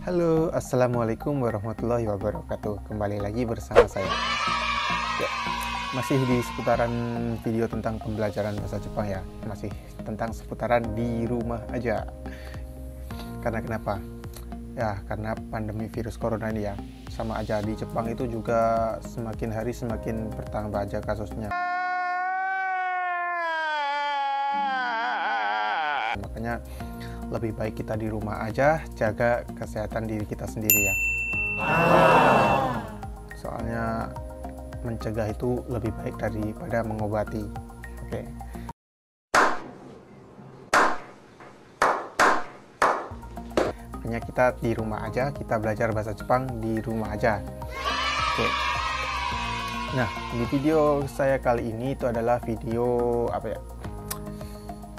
Halo, assalamualaikum warahmatullahi wabarakatuh. Kembali lagi bersama saya. Ya, masih di seputaran video tentang pembelajaran bahasa Jepang ya. Masih tentang seputaran di rumah aja. Karena kenapa? Ya, karena pandemi virus corona ini ya. Sama aja di Jepang itu juga semakin hari semakin bertambah aja kasusnya. Makanya lebih baik kita di rumah aja, jaga kesehatan diri kita sendiri ya. Soalnya mencegah itu lebih baik daripada mengobati. Oke. Makanya kita di rumah aja, kita belajar bahasa Jepang di rumah aja. Oke. Nah, di video saya kali ini itu adalah video apa ya?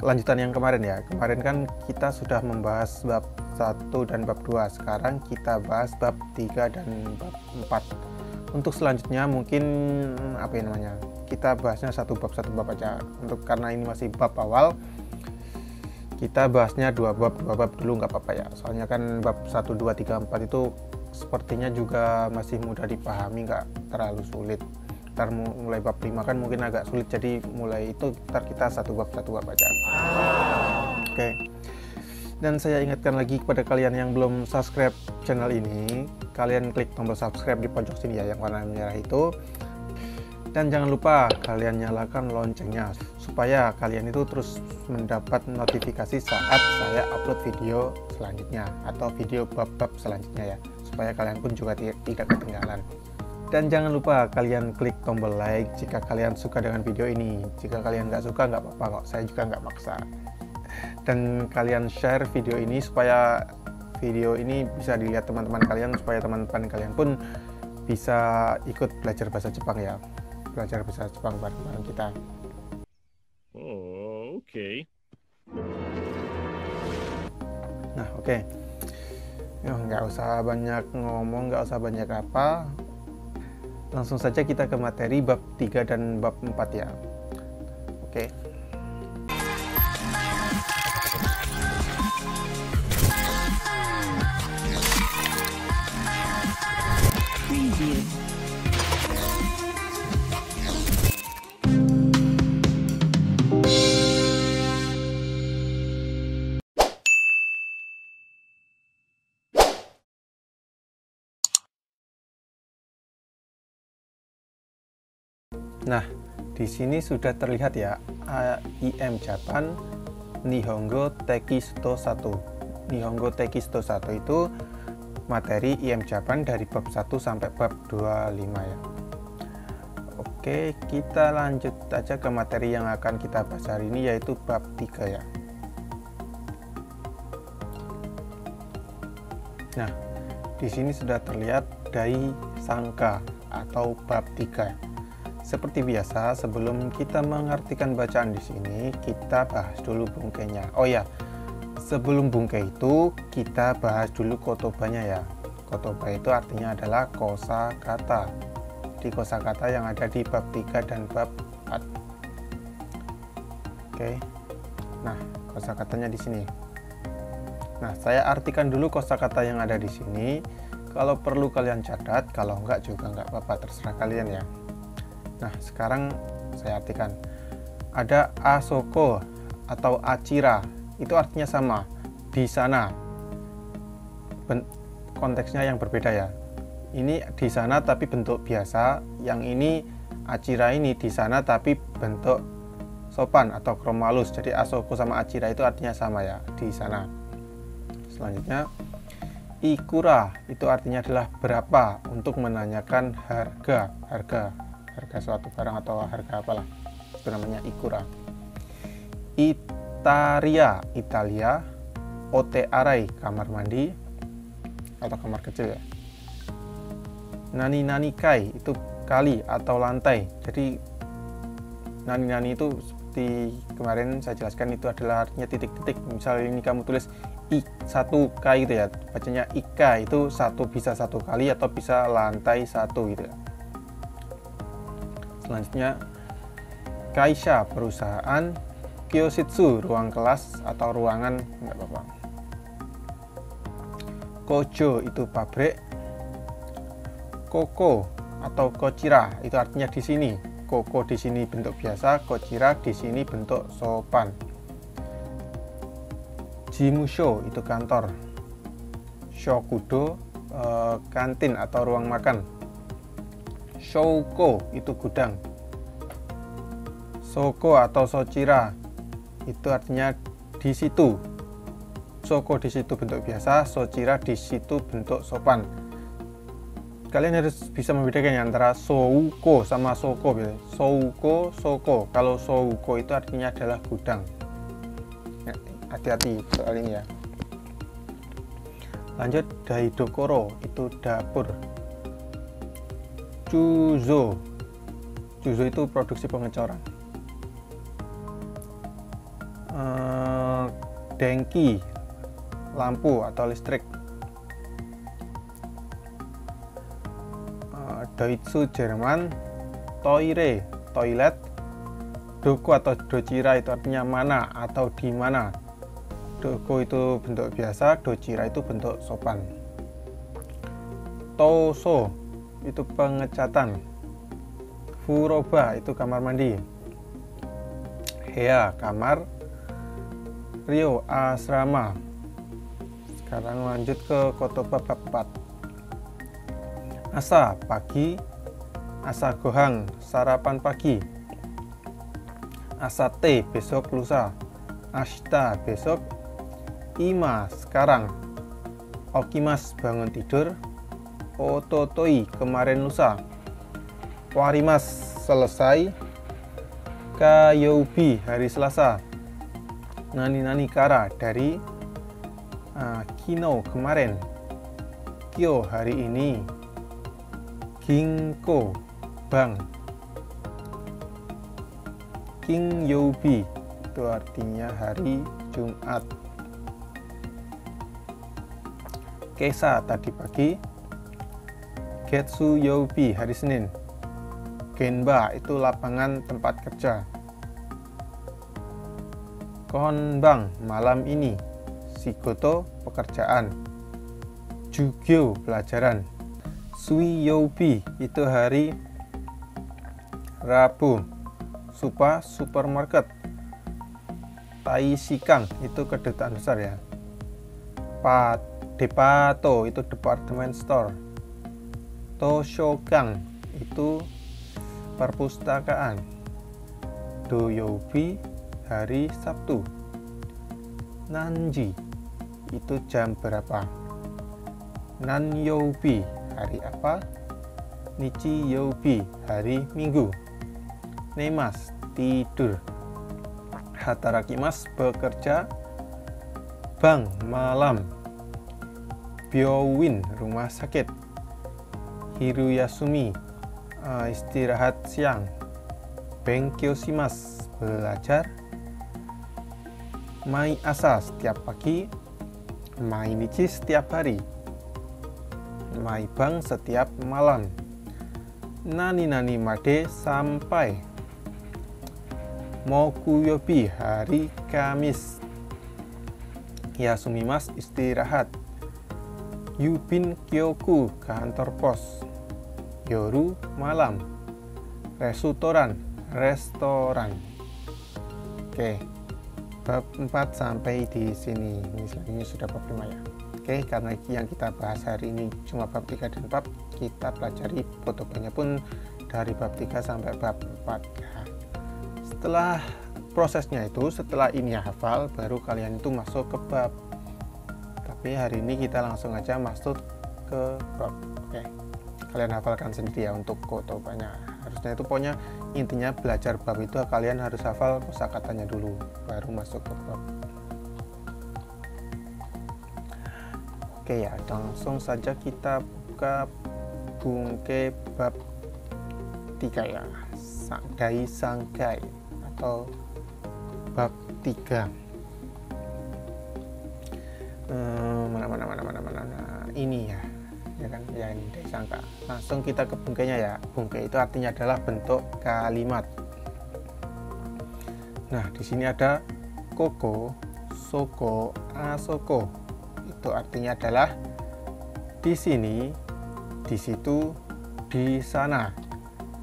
Lanjutan yang kemarin ya. Kemarin kan kita sudah membahas bab 1 dan bab 2. Sekarang kita bahas bab 3 dan bab 4. Untuk selanjutnya mungkin apa ya namanya? Kita bahasnya satu bab aja. Untuk karena ini masih bab awal, kita bahasnya dua bab dulu nggak apa-apa ya. Soalnya kan bab 1 2 3 4 itu sepertinya juga masih mudah dipahami, nggak terlalu sulit. Ntar mulai bab 5 kan mungkin agak sulit, jadi mulai itu ntar kita satu bab aja. Oke. Dan saya ingatkan lagi kepada kalian yang belum subscribe channel ini, kalian klik tombol subscribe di pojok sini ya, yang warna merah itu. Dan jangan lupa kalian nyalakan loncengnya supaya kalian itu terus mendapat notifikasi saat saya upload video selanjutnya atau video bab-bab selanjutnya ya, supaya kalian pun juga tidak ketinggalan. Dan jangan lupa kalian klik tombol like jika kalian suka dengan video ini. Jika kalian nggak suka nggak apa-apa kok, saya juga nggak maksa. Dan kalian share video ini supaya video ini bisa dilihat teman-teman kalian, supaya teman-teman kalian pun bisa ikut belajar bahasa Jepang ya. Belajar bahasa Jepang bareng-bareng kita. Oh, oke. Nah, oke. Nggak usah banyak ngomong, nggak usah banyak apa. Langsung saja kita ke materi bab 3 dan bab 4 ya. Oke. Preview. Nah, di sini sudah terlihat ya, IM Japan Nihongo Tekisto 1. Nihongo Tekisto 1 itu materi IM Japan dari bab 1 sampai bab 25 ya. Oke, kita lanjut aja ke materi yang akan kita bahas hari ini, yaitu bab 3 ya. Nah, di sini sudah terlihat dai sangka atau bab 3. Seperti biasa, sebelum kita mengartikan bacaan di sini, kita bahas dulu bungkainya. Oh ya, sebelum bungkai itu kita bahas dulu kotobanya ya. Kotoba itu artinya adalah kosakata. Di kosakata yang ada di bab 3 dan bab 4. Oke. Nah, kosakatanya di sini. Nah, saya artikan dulu kosakata yang ada di sini. Kalau perlu kalian catat, kalau enggak juga enggak apa-apa, terserah kalian ya. Nah, sekarang saya artikan. Ada asoko atau acira, itu artinya sama, di sana. Konteksnya yang berbeda ya. Ini di sana tapi bentuk biasa, yang ini acira ini di sana tapi bentuk sopan atau kromalus. Jadi asoko sama acira itu artinya sama ya, di sana. Selanjutnya, ikura itu artinya adalah berapa, untuk menanyakan harga suatu barang atau harga apalah, itu namanya ikura. Italia, ote arai, kamar mandi atau kamar kecil ya. Nani kai itu kali atau lantai. Jadi nani itu seperti kemarin saya jelaskan, itu adalah artinya titik-titik. Misal ini kamu tulis satu kai gitu ya, bacanya ika, itu satu, bisa satu kali atau bisa lantai satu gitu ya. Selanjutnya, kaisha, perusahaan. Kyoshitsu, ruang kelas atau ruangan, nggak apa-apa. Kojo itu pabrik. Koko atau kochira itu artinya di sini. Koko di sini bentuk biasa, kochira di sini bentuk sopan. Jimusho itu kantor. Shokudo kantin atau ruang makan. Shouko itu gudang. Soko atau sochira itu artinya di situ. Soko di situ bentuk biasa, sochira di situ bentuk sopan. Kalian harus bisa membedakan antara souko sama soko. Souko, soko. Kalau souko itu artinya adalah gudang. Hati-hati soal ini ya. Lanjut, daidokoro itu dapur. Chuzo itu produksi pengecoran. Denki lampu atau listrik. Doitsu Jerman. Toire toilet. Doko atau dochira itu artinya mana atau di mana. Doko itu bentuk biasa, dochira itu bentuk sopan. Toso itu pengecatan. Furoba itu kamar mandi. Hea kamar. Ryo asrama. Sekarang lanjut ke kotoba bab 4. Asa pagi. Asa gohang sarapan pagi. Asa te besok lusa. Ashita besok. Ima sekarang. Okimas bangun tidur. Ototoi kemarin lusa. Warimas selesai. Kayoubi hari Selasa. Nani kara dari. Kino kemarin. Kyo hari ini. Ginko bank. Kingyoubi itu artinya hari Jumat. Kesa tadi pagi. Getsu Youbi hari Senin. Genba itu lapangan tempat kerja. Konbang malam ini. Shigoto pekerjaan. Jugyo pelajaran. Sui Youbi itu hari Rabu. Supa supermarket. Taishikang itu kedutaan besar ya. Depato itu department store. Toshokan itu perpustakaan. Doyobi hari Sabtu. Nanji itu jam berapa. Nanyoubi hari apa. Nichi Youbi hari Minggu. Nemas tidur. Hatarakimas bekerja. Bang malam. Byowin rumah sakit. Hiruyasumi istirahat siang. Benkyoshimasu belajar. Mai asa setiap pagi. Mainichi setiap hari. Mai bang setiap malam. Nani made sampai. Mokuyobi hari Kamis. Yasumimas istirahat. Yubin kyoku kantor pos. Yoru malam. Restoran. Oke. Bab 4 sampai di sini. Ini sudah bab 5 ya. Oke, karena yang kita bahas hari ini cuma bab 3 dan bab, kita pelajari fotokopinya pun dari bab 3 sampai bab 4 ya. Setelah prosesnya itu, setelah ini hafal, baru kalian itu masuk ke bab. Tapi hari ini kita langsung aja masuk ke bab. Oke, kalian hafalkan sendiri ya untuk kotobanya. Harusnya itu pokoknya intinya belajar bab itu kalian harus hafal kosakatanya dulu, baru masuk ke bab. Oke ya, langsung saja kita buka bungke bab 3 ya. Dai Sangkai atau bab 3. Mana ini ya. Ya kan, ya ini Dai Sangka. Langsung kita ke bungkenya ya. Bungke itu artinya adalah bentuk kalimat. Nah, di sini ada koko, soko, asoko. Itu artinya adalah di sini, di situ, di sana.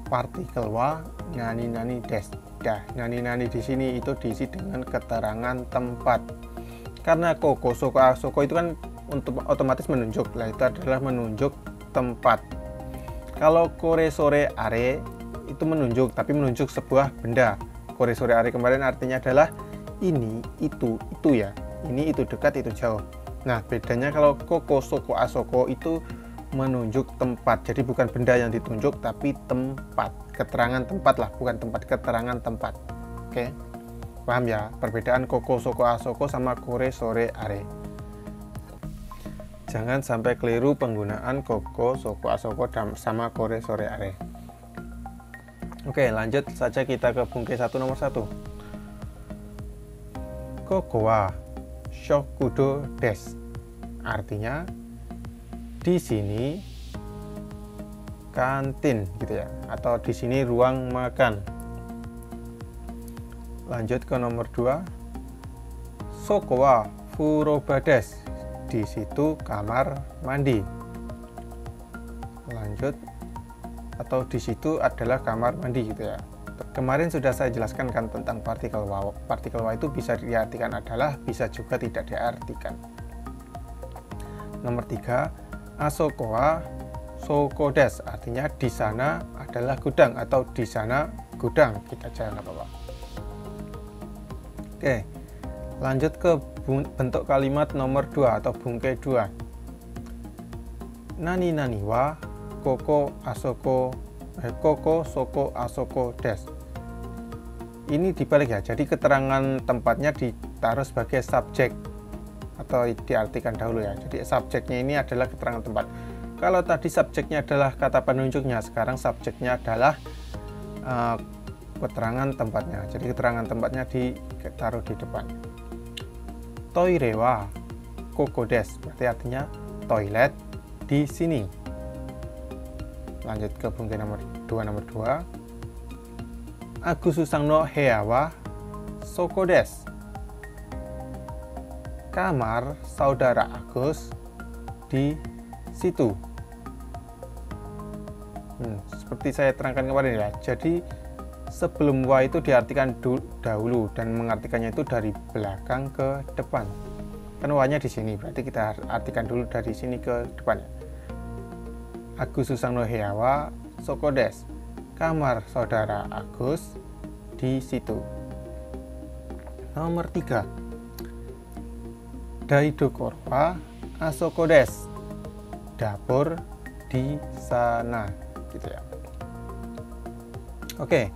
Partikel wa, nani des. Dah, nani di sini itu diisi dengan keterangan tempat. Karena koko, soko, asoko itu kan untuk otomatis menunjuk. Lah itu adalah menunjuk tempat. Kalau kore, sore, are itu menunjuk, tapi menunjuk sebuah benda. Kore, sore, are kemarin artinya adalah ini, itu ya. Ini, itu dekat, itu jauh. Nah, bedanya kalau koko, soko, asoko itu menunjuk tempat. Jadi bukan benda yang ditunjuk, tapi tempat. Keterangan tempat lah, bukan tempat, keterangan tempat. Oke, paham ya? Perbedaan koko, soko, asoko sama kore, sore, are. Jangan sampai keliru penggunaan koko, soko, asoko sama kore, sore, are. Oke, lanjut saja kita ke bungke 1 nomor 1. Koko wa shokudo desu. Artinya di sini kantin gitu ya, atau di sini ruang makan. Lanjut ke nomor 2. Soko wa furoba desu. Di situ kamar mandi. Lanjut, atau di situ adalah kamar mandi gitu ya. Kemarin sudah saya jelaskan kan tentang partikel wa. Partikel wa itu bisa diartikan adalah, bisa juga tidak diartikan. Nomor 3, asoko wa soko desu. Artinya di sana adalah gudang, atau di sana gudang. Kita jangan apa-apa. Oke, lanjut ke bentuk kalimat nomor 2 atau bungke 2. Nani wa koko soko asoko desu. Ini dibalik ya, jadi keterangan tempatnya ditaruh sebagai subjek atau diartikan dahulu ya. Jadi subjeknya ini adalah keterangan tempat. Kalau tadi subjeknya adalah kata penunjuknya, sekarang subjeknya adalah keterangan tempatnya. Jadi keterangan tempatnya ditaruh di depan. Toire wa koko desu, berarti artinya toilet di sini. Lanjut ke bungke nomor 2. Agususang no hea wa soko desu. Kamar saudara Agus di situ. Seperti saya terangkan kemarin ya. Jadi sebelum wa itu diartikan dahulu, dan mengartikannya itu dari belakang ke depan. Kan wa-nya di sini, berarti kita artikan dulu dari sini ke depan. Agus susang no hea wa soko desu. Kamar saudara Agus di situ. Nomor 3. Daidokoro wa asoko desu. Dapur di sana, gitu ya. Oke.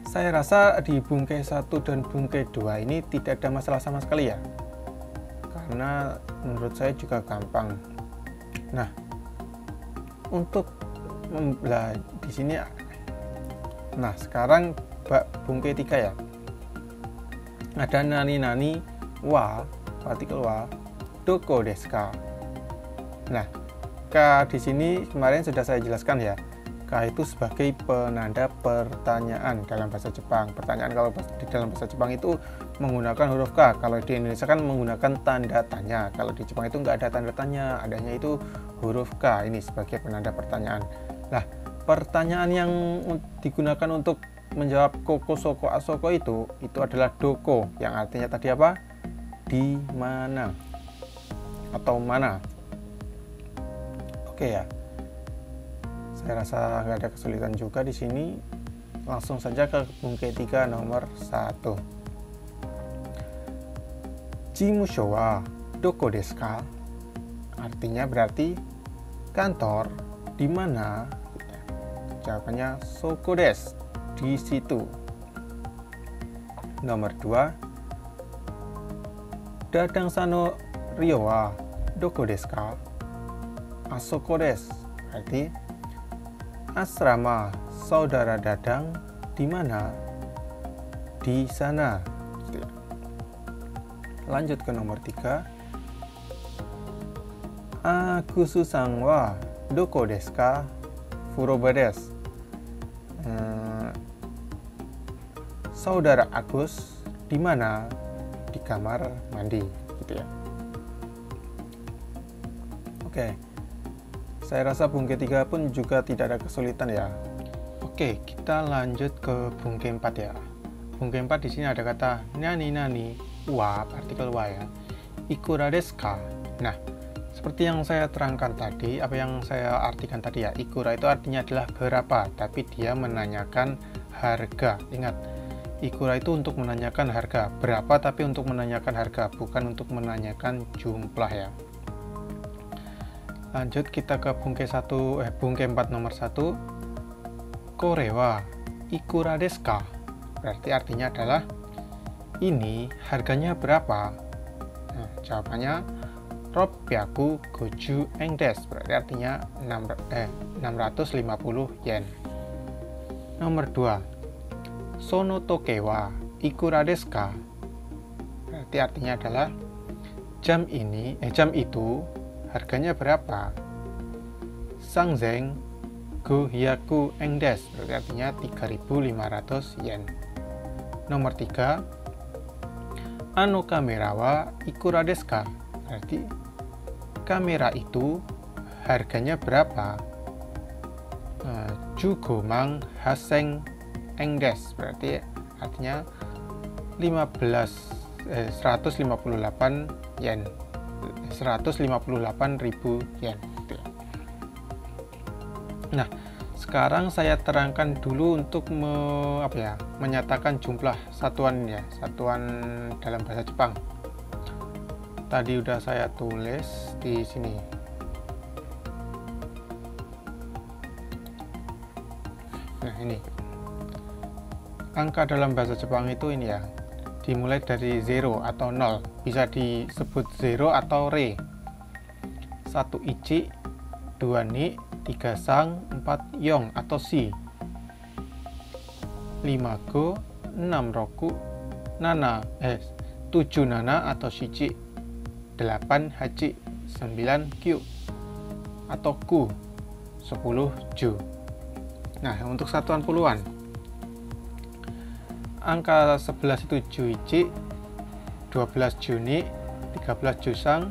Saya rasa di bungke 1 dan bungke 2 ini tidak ada masalah sama sekali ya. Karena menurut saya juga gampang. Nah, untuk di sini, nah sekarang bungke 3 ya. Ada nani wa, partikel wa, doko desu ka. Nah, ka di sini kemarin sudah saya jelaskan ya. Ka itu sebagai penanda pertanyaan dalam bahasa Jepang. Pertanyaan kalau di dalam bahasa Jepang itu menggunakan huruf K. Kalau di Indonesia kan menggunakan tanda tanya. Kalau di Jepang itu nggak ada tanda tanya, adanya itu huruf K. Ini sebagai penanda pertanyaan. Nah, pertanyaan yang digunakan untuk menjawab koko, soko, asoko itu adalah doko, yang artinya tadi apa? Di mana atau mana. Oke ya. Saya rasa nggak ada kesulitan juga di sini. Langsung saja ke bungke 3 nomor 1. Jimusho wa doko desu ka? Artinya berarti kantor di mana? Jawabannya soko desu, di situ. Nomor 2. Dadang sano ryo wa doko desu ka? Asoko desu. Berarti asrama saudara Dadang di mana? Di sana. Lanjut ke nomor 3. Agususang wa doko desu ka? Furoba desu. Saudara Agus di mana? Di kamar mandi, gitu ya. Oke. Saya rasa bungke 3 pun juga tidak ada kesulitan ya. Oke, kita lanjut ke bungke 4 ya. Bungke 4 di sini ada kata nani nani wa, partikel wa ya. Ikura desu ka? Nah, seperti yang saya terangkan tadi, apa yang saya artikan tadi ya, ikura itu artinya adalah berapa, tapi dia menanyakan harga. Ingat, ikura itu untuk menanyakan harga, berapa tapi untuk menanyakan harga, bukan untuk menanyakan jumlah ya. Lanjut kita ke bungke 4 nomor 1. Kore wa ikura desu ka? Berarti artinya adalah ini harganya berapa? Nah, jawabannya 650 yen desu, berarti artinya 650 yen. Nomor 2. Sono toke wa ikura desu ka? Berarti artinya adalah jam itu harganya berapa? Sanzen 500 yen desu, berarti artinya 3.500 yen. Nomor 3. Ano kamera wa ikura desu ka? Berarti kamera itu harganya berapa? 15,000 yen desu, berarti artinya 158 yen. 158.000 yen. Nah, sekarang saya terangkan dulu untuk menyatakan jumlah satuan ya, satuan dalam bahasa Jepang. Tadi udah saya tulis di sini. Nah, ini. Angka dalam bahasa Jepang itu ini ya. Dimulai dari 0 atau 0, bisa disebut 0 atau re. 1 ichi, 2 ni, 3 sang, 4 yong atau si, 5 go, 6 roku, 7 nana atau shichi, 8 hachi, 9 kyu atau ku, 10 ju. Nah, untuk satuan puluhan, angka 11 itu juichi, 12 juni, 13 jusang,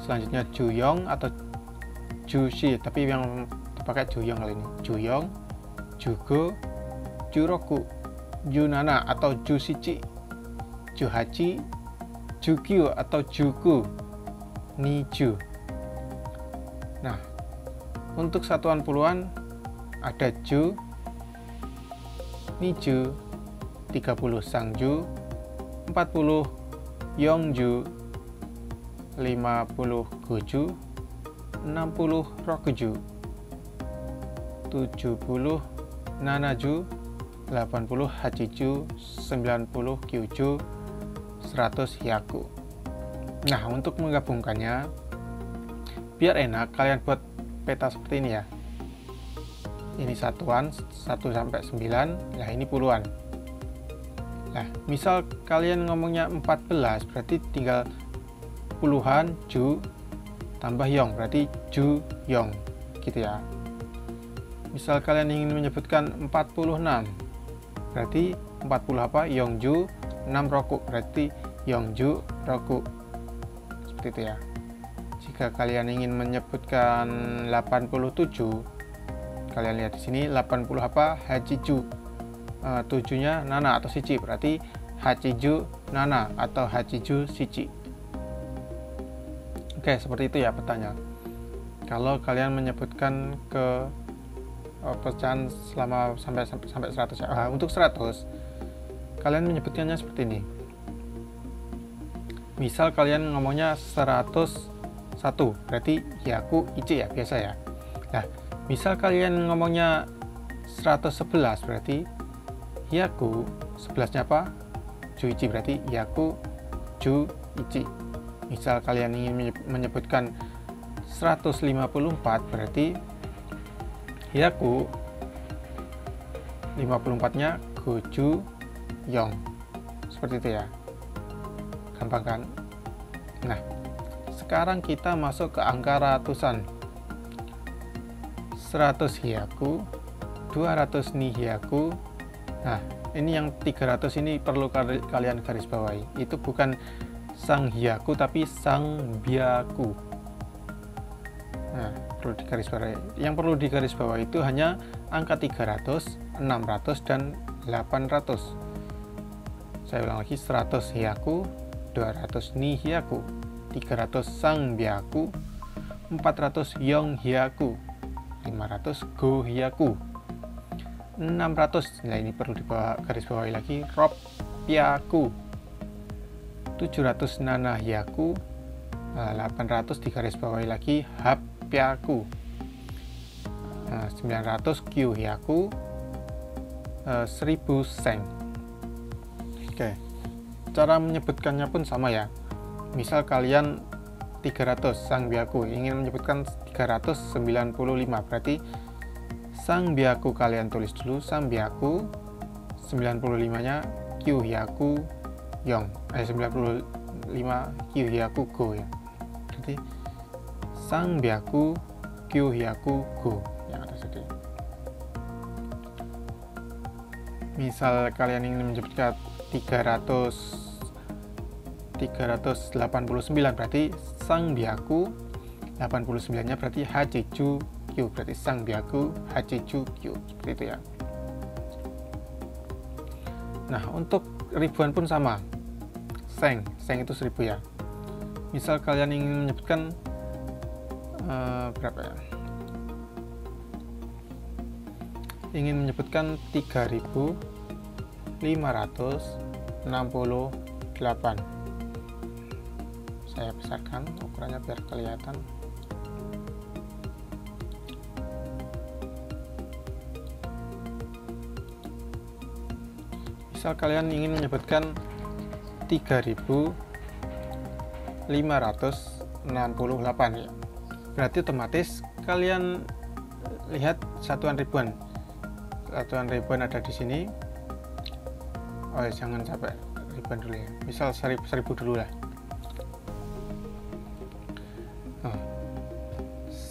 selanjutnya juyong atau jushi, tapi yang dipakai juyong kali ini, juyong, jugo, juroku, junana atau jusichi, juhachi, jukyu atau juku, niju. Nah, untuk satuan puluhan ada ju, niju, 30 sangju, 40 yongju, 50 goju, 60 rokuju, 70 nanaju, 80 hachiju, 90 kyuju, 100 hyaku. Nah, untuk menggabungkannya biar enak, kalian buat peta seperti ini ya. Ini satuan 1 sampai 9, nah ini puluhan. Nah, misal kalian ngomongnya 14, berarti tinggal puluhan ju tambah yong, berarti ju yong, gitu ya. Misal kalian ingin menyebutkan 46, berarti 40 apa? Yongju, 6 roku, berarti yongju roku. Seperti itu ya. Jika kalian ingin menyebutkan 87, kalian lihat di sini 80 apa? Hachiju. 7-nya nana atau shichi, berarti hachiju nana atau hachiju shichi. Oke, seperti itu ya petanya. Kalau kalian menyebutkan ke pecahan selama sampai 100 ya. Untuk 100 kalian menyebutkannya seperti ini. Misal kalian ngomongnya 101, berarti hyaku ichi ya, biasa ya. Nah, misal kalian ngomongnya 111, berarti hyaku 11-nya apa? Juichi, berarti hyaku ju ichi. Misal kalian ingin menyebutkan 154, berarti hyaku 54-nya goju yong. Seperti itu ya. Gampang kan? Nah, sekarang kita masuk ke angka ratusan. 100 hyaku, 200 ni hyaku. Nah, ini yang 300 ini perlu kalian garis bawahi. Itu bukan sang hyaku tapi sang byaku. Nah, perlu digarisbawahi. Yang perlu digarisbawahi itu hanya angka 300, 600, dan 800. Saya ulang lagi, 100 hyaku, 200 ni hyaku, 300 sang byaku, 400 yong hyaku, 500 go hyaku, 600, nah ini perlu digarisbawahi lagi, rop pyaku, 700 nana hyaku, 800 digarisbawahi lagi, hap pyaku, 900 kyu hyaku, 1000 seng. Oke, cara menyebutkannya pun sama ya. Misal kalian 300 sang byaku ingin menyebutkan 395, berarti sang byaku kalian tulis dulu, sang byaku 95 nya kyu hyaku yong, 95 kyu hyaku go ya. Jadi sang byaku kyu hyaku go yang atas tadi. Misal kalian ingin menyebutkan 389, berarti sang byaku 89 nya berarti hachichu kyu, berarti sang byaku hachichu kyu, seperti itu ya. Nah, untuk ribuan pun sama, seng itu 1000 ya. Misal kalian ingin menyebutkan berapa ya, ingin menyebutkan 3568. Saya besarkan ukurannya biar kelihatan. Misal kalian ingin menyebutkan 3568 ya. Berarti otomatis kalian lihat satuan ribuan. Satuan ribuan ada di sini. Oh, jangan sampai ribuan dulu ya. Misal 1000 dulu lah.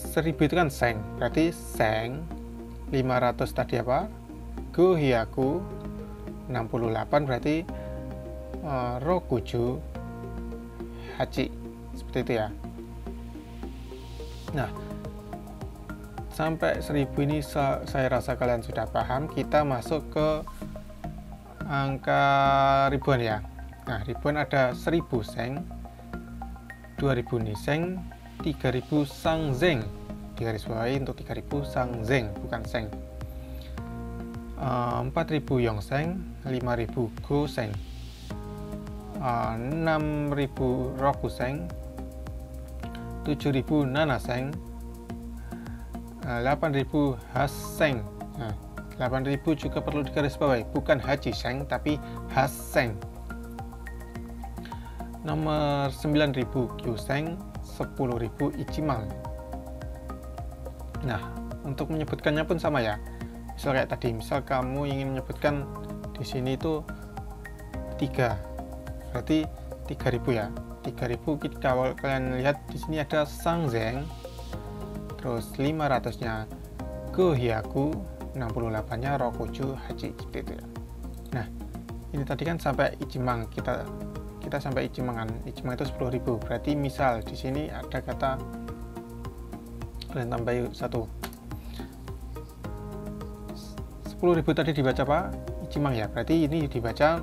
1000 itu kan seng, berarti seng 500 tadi apa? Go hyaku 68 berarti rokuju hachi, seperti itu ya. Nah, sampai 1000 ini saya rasa kalian sudah paham. Kita masuk ke angka ribuan ya. Nah, ribuan ada 1000 seng, 2000 niseng, 3000 sangzeng. Digarisbawahi untuk 3000 sangzeng, bukan seng. 4000 yongseng, 5000 goseng, 6000 rokuseng, 7000 nanaseng, 8000 haseng. Nah, 8000 juga perlu digarisbawahi, bukan hachiseng tapi haseng. Nomor 9000 kyuseng, 10000 ichimang. Nah, untuk menyebutkannya pun sama ya. Misal kayak tadi, misal kamu ingin menyebutkan di sini itu 3, berarti 3000 ya. 3000 kalau kalian lihat di sini ada sangzeng, terus 500-nya go hyaku, 68-nya rokuju hachi, seperti itu ya. Nah, ini tadi kan sampai ichimang, kita sampai ichimangan. Ichimang itu 10.000. Berarti misal di sini ada kata, kalian tambahin 1. 10.000 tadi dibaca apa? Ichimang ya. Berarti ini dibaca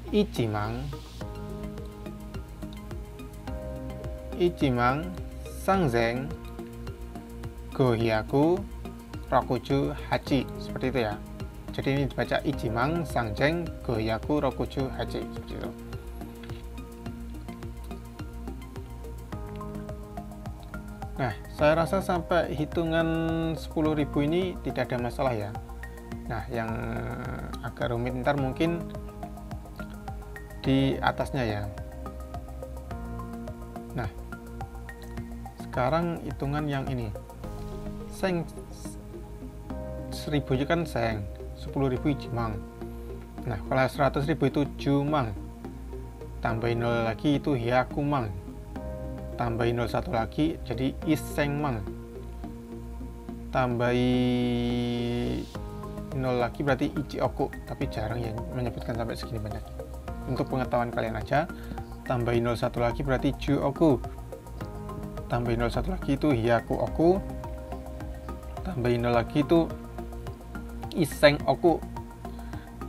ichimang, sangzeng, gohyaku, rokuju hachi, seperti itu ya. Jadi ini dibaca ichimang, sangzeng, gohyaku, rokuju hachi, seperti itu. Nah, saya rasa sampai hitungan 10.000 ini tidak ada masalah ya. Nah, yang agak rumit ntar mungkin di atasnya ya. Nah, sekarang hitungan yang ini. Seng 1000 itu kan seng, 10.000 ichimang. Nah, kalau 100.000 itu jumang. Tambahin 0 lagi itu hyakumang. Tambahin 01 lagi jadi isengmang. Tambahin 0 lagi berarti ichioku, tapi jarang yang menyebutkan sampai segini banyak. Untuk pengetahuan kalian aja, tambahin 01 lagi berarti juoku. tambahin 0 satu lagi itu hyaku oku, tambahin 0 lagi itu iseng oku,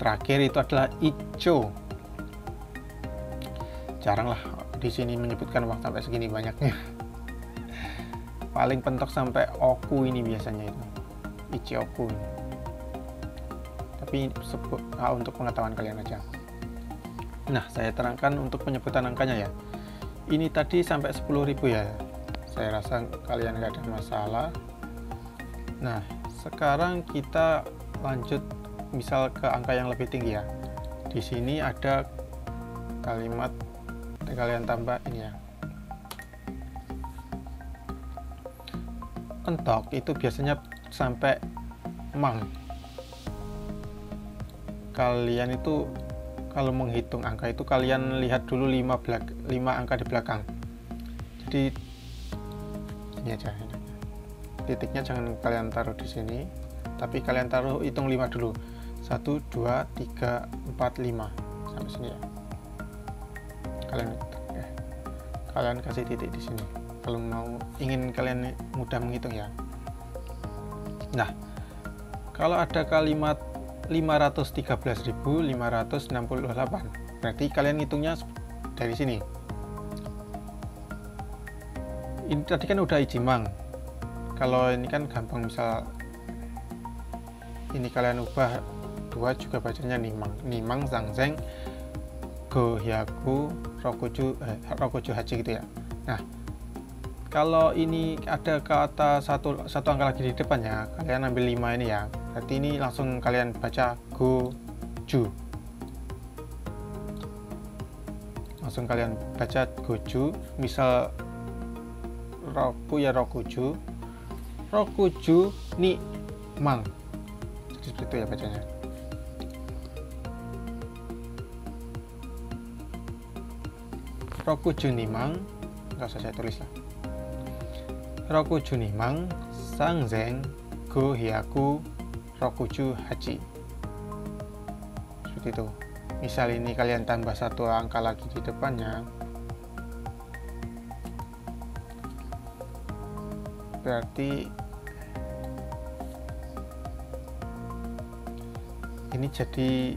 terakhir itu adalah icho. Jarang lah di sini menyebutkan waktu sampai segini banyaknya. Paling pentok sampai oku ini biasanya itu ichioku. Tapi untuk pengetahuan kalian aja. Nah, saya terangkan untuk penyebutan angkanya ya. Ini tadi sampai 10.000 ya. Saya rasa kalian nggak ada masalah. Nah, sekarang kita lanjut misal ke angka yang lebih tinggi ya. Di sini ada kalimat kalian tambah ini ya. Entok itu biasanya sampai mang. Kalian itu kalau menghitung angka itu kalian lihat dulu 5 angka di belakang. Jadi ini aja. Titiknya jangan kalian taruh di sini, tapi kalian taruh hitung 5 dulu. 1 2 3 4 5 sampai sini ya. Kalian kasih titik di sini. Kalau ingin kalian mudah menghitung ya. Nah, kalau ada kalimat 513.568, berarti kalian hitungnya dari sini. Ini tadi kan udah ijimang. Kalau ini kan gampang, misal ini kalian ubah 2 juga bacanya nimang. Nimang zangzeng go hyaku rokuju haji gitu ya. Nah, kalau ini ada kata satu angka lagi di depannya, kalian ambil 5 ini ya. Berarti ini langsung kalian baca goju. Langsung kalian baca goju. Misal roku ya rokuju. Rokuju ni mang. Jadi seperti itu ya bacanya. Rokuju ni mang. Enggak usah saya tulis lah. Rokuju ni mang sangzeng go hyaku rokuju haji. Seperti itu. Misal ini kalian tambah 1 angka lagi di depannya, berarti ini jadi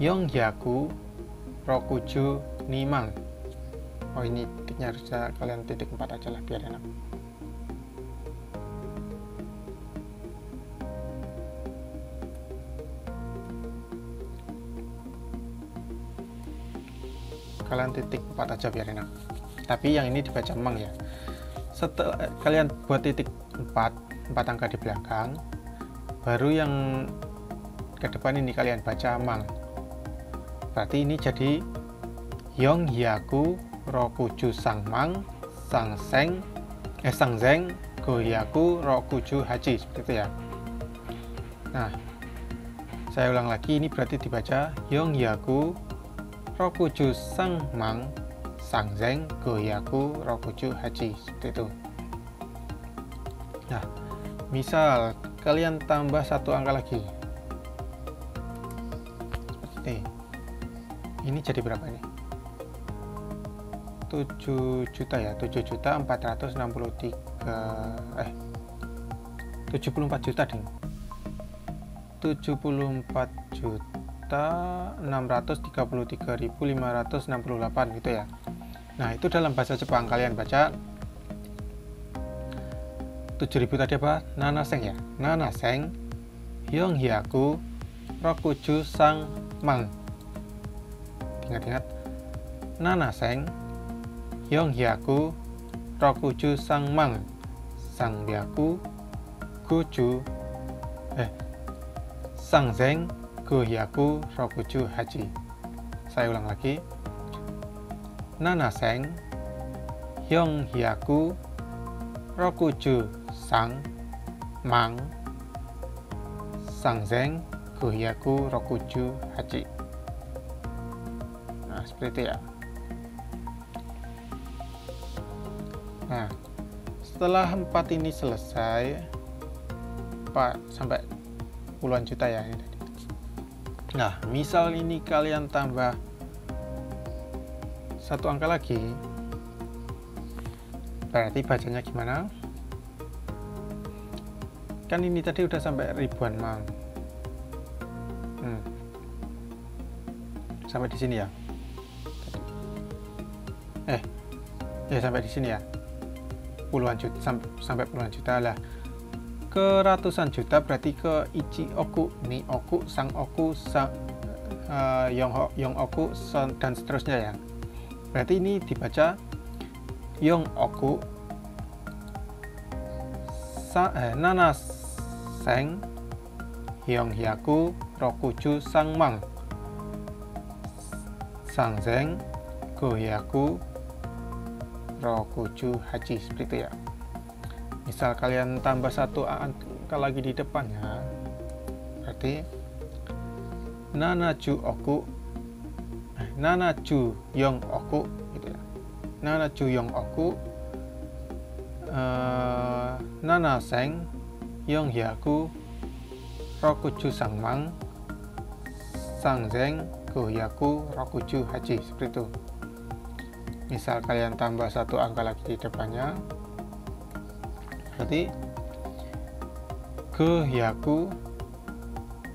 yonghyaku rokuju nimang. Oh, ini titiknya harusnya kalian titik 4 aja lah biar enak. Kalian titik 4 aja biar enak. Tapi yang ini dibaca mang ya. Setelah kalian buat titik 4 angka di belakang, baru yang ke depan ini kalian baca mang. Berarti ini jadi yonghyaku rokuju sangmang sangzeng gohyaku rokuju haji, seperti itu ya. Nah, saya ulang lagi, ini berarti dibaca yonghyaku rokuju sangmang sangzeng gohyaku rokuju haji, seperti itu. Nah, misal kalian tambah 1 angka lagi seperti ini jadi berapa ini? 7 juta ya, 7.463 74 juta ding. 74.633.568 gitu ya. Nah, itu dalam bahasa Jepang. Kalian baca 7.000 tadi apa? Nanaseng ya. Nanaseng yonghyaku rokuju sang mang. Ingat-ingat, nanaseng yonghyaku rokuju sang mang sangbyaku goju sangzeng gohyaku rokuju haji. Saya ulang lagi, nanaseng yonghyaku rokuju sang mang sangzeng gohyaku rokuju haji. Nah, seperti itu ya. Nah, setelah 4 ini selesai, sampai puluhan juta ya ini tadi. Nah, misal ini kalian tambah 1 angka lagi, Berarti bacanya gimana? Kan ini tadi udah sampai ribuan mang. Sampai di sini ya. Ya sampai di sini ya. Puluhan juta sampai puluhan juta lah. Ke ratusan juta berarti ke ichi oku, ni oku, sang oku, yong oku, dan seterusnya ya. Berarti ini dibaca yong oku, nana seng, yong hyaku, rokuju sang mang, sang zeng, go hyaku, rokuju haji, seperti itu ya. Misal kalian tambah satu angka lagi di depannya, berarti nanaju oku, nanaju yong oku, gitu ya. Nanaju yong oku, nanaseng yong hyaku, rokuju sangmang, sangzeng gohyaku rokuju haji, seperti itu. Misal kalian tambah satu angka lagi di depannya, berarti gohyaku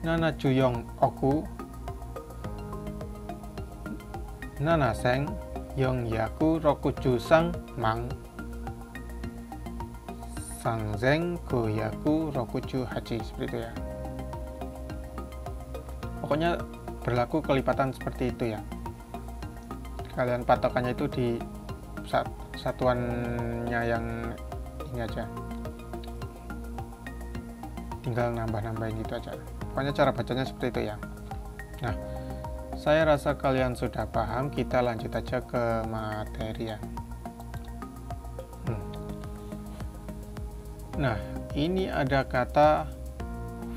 nanaju yong oku, nanaseng yong hyaku rokuju sang mang, sangzeng gohyaku rokuju haji, seperti itu ya. Pokoknya berlaku kelipatan seperti itu ya. Kalian patokannya itu di satuannya yang ini aja, tinggal nambah-nambahin gitu aja. Pokoknya cara bacanya seperti itu ya. Nah, saya rasa kalian sudah paham. Kita lanjut aja ke materi ya. Nah, ini ada kata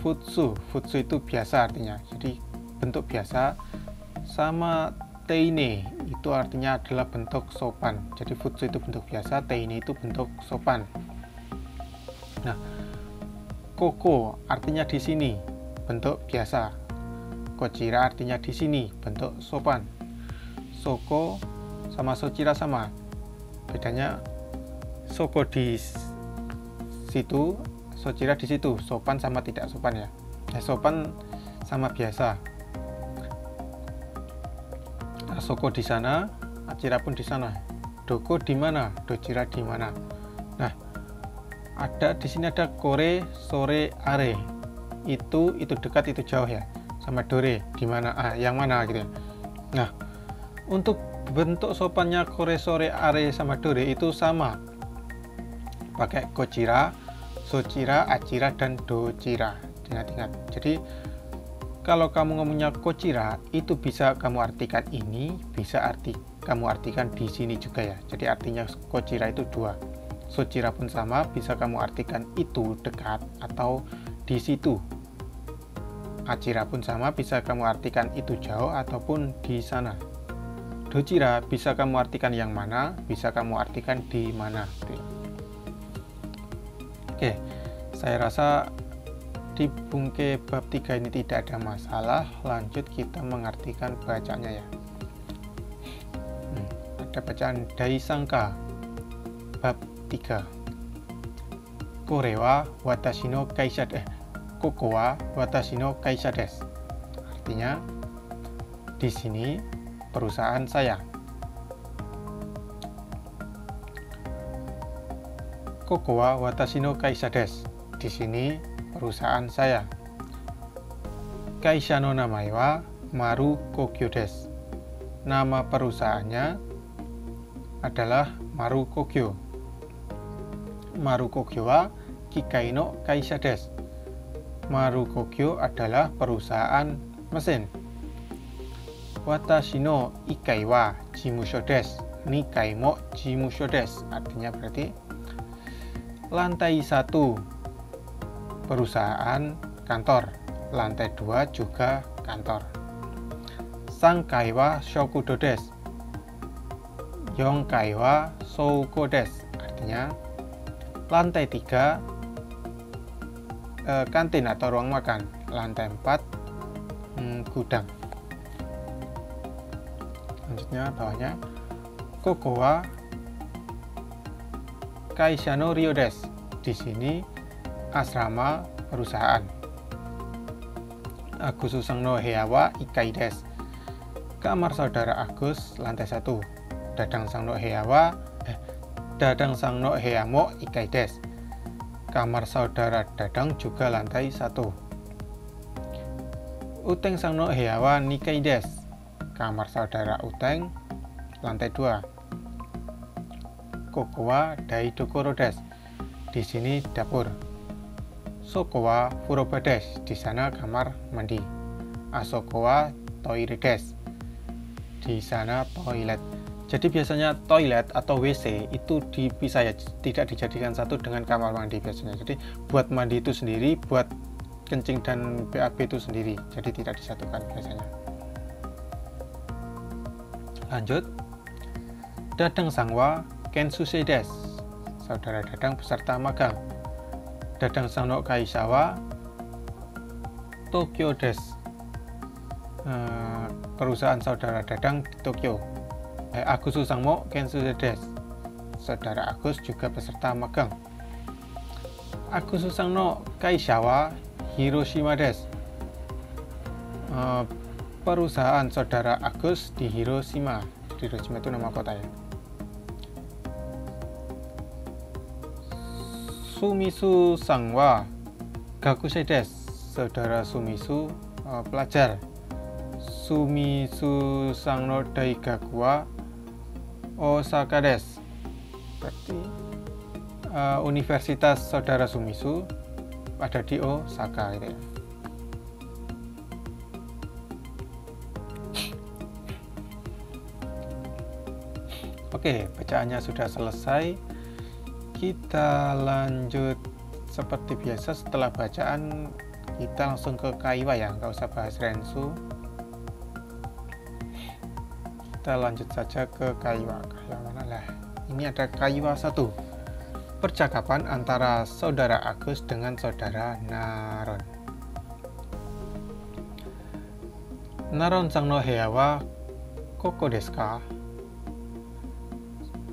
futsu. Futsu itu biasa artinya, jadi bentuk biasa. Sama teine itu artinya adalah bentuk sopan. Jadi futsu itu bentuk biasa, teine itu bentuk sopan. Nah, koko artinya di sini, bentuk biasa. Kojira artinya di sini, bentuk sopan. Soko sama sochira sama. Bedanya soko di situ, sochira di situ. Sopan sama tidak sopan ya. Sopan sama biasa. Soko di sana, achira pun di sana. Doko di mana, dochira di mana. Nah, ada di sini ada kore, sore, are. Itu dekat, itu jauh ya. Sama dore, di mana, yang mana gitu ya. Nah, untuk bentuk sopannya kore, sore, are sama dore itu sama. Pakai kochira, sochira, achira, dan dochira. Ingat-ingat. Jadi kalau kamu ngomongnya kochira, itu bisa kamu artikan ini, bisa kamu artikan di sini juga ya. Jadi artinya kochira itu dua. Sochira pun sama, bisa kamu artikan itu dekat atau di situ. Achira pun sama, bisa kamu artikan itu jauh ataupun di sana. Dochira bisa kamu artikan yang mana, bisa kamu artikan di mana. Oke, saya rasa di bungke bab 3 ini tidak ada masalah. Lanjut kita mengartikan bacanya ya. Ada bacaan daisangka bab 3. Kore wa watashi no kaisha koko wa watashi no kaisha desu. Artinya di sini perusahaan saya. Koko wa watashi no kaisha desu. Di sini perusahaan saya. Kaisha no namae wa Maru Kogyo desu. Nama perusahaannya adalah Maru Kogyo. Maru Kogyo wa Kikai no kaisha desu. Maru Kogyo adalah perusahaan mesin. Watashi no ikai wa jimusho desu. Nikai mo jimusho desu. Artinya berarti lantai 1 perusahaan kantor, lantai 2 juga kantor. Sangkai wa shokudo desu. Yongkai wa souko desu. Artinya lantai 3 kantin atau ruang makan, lantai 4 gudang. Selanjutnya bawahnya koko wa kaisha no ryo desu. Di sini asrama perusahaan. Agus Susang no heya wa 1階です. Kamar saudara Agus lantai 1. Dadang Sang no heya mo 1階です. Kamar saudara Dadang juga lantai 1. Uteng Sang no heya wa 2階です. Kamar saudara Uteng lantai 2. Koko wa daidokoro desu. Di sini dapur. Soko wa furoba desu. Di sana kamar mandi. Asoko wa toire desu. Di sana toilet. Jadi biasanya toilet atau WC itu dipisah ya, tidak dijadikan satu dengan kamar mandi biasanya. Jadi buat mandi itu sendiri, buat kencing dan BAB itu sendiri. Jadi tidak disatukan biasanya. Lanjut. Dadang Sangwa Kensusei desu. Saudara Dadang peserta magang. Dadang Sang no kaisha wa Tokyo desu. Perusahaan saudara Dadang di Tokyo. Agus Susang mo Kensusei desu. Saudara Agus juga peserta magang. Agus Susang no kaisha wa Hiroshima desu. Perusahaan saudara Agus di Hiroshima. Hiroshima itu nama kota ya. Sumisu Sang wa gakusei desu. Saudara Sumisu pelajar. Sumisu Sang no daigaku wa Osaka desu. Berarti Universitas saudara Sumisu ada di Osaka gitu ya. Oke, bacaannya sudah selesai. Kita lanjut seperti biasa. Setelah bacaan kita langsung ke kaiwa ya, nggak usah bahas rensu. Kita lanjut saja ke kaiwa. Kaiwa mana lah? Ini ada kaiwa 1. Percakapan antara saudara Agus dengan saudara Naron. Naron Sang no heya wa koko desu ka?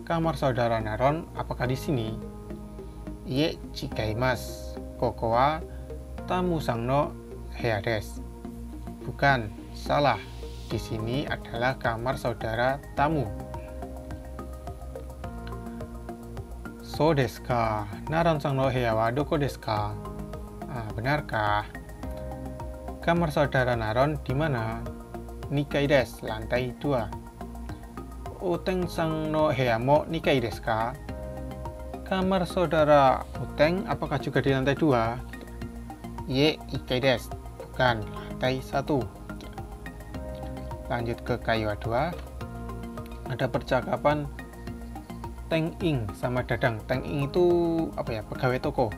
Kamar saudara Naron apakah di sini? Ie, chigaimasu. Koko wa tamu Sang no heya desu. Bukan, salah. Di sini adalah kamar saudara tamu. So desu ka? Naron Sang no heya wa doko desu ka? Benarkah? Kamar saudara Naron di mana? 2階desu, lantai 2. Uteng Sang no heya mo 2階desu ka? Kamar saudara Uteng apakah juga di lantai 2? Ie, 1階desu. Bukan, lantai 1. Lanjut ke kaiwa 2. Ada percakapan Teng Ing sama Dadang. Teng Ing itu apa ya? Pegawai toko.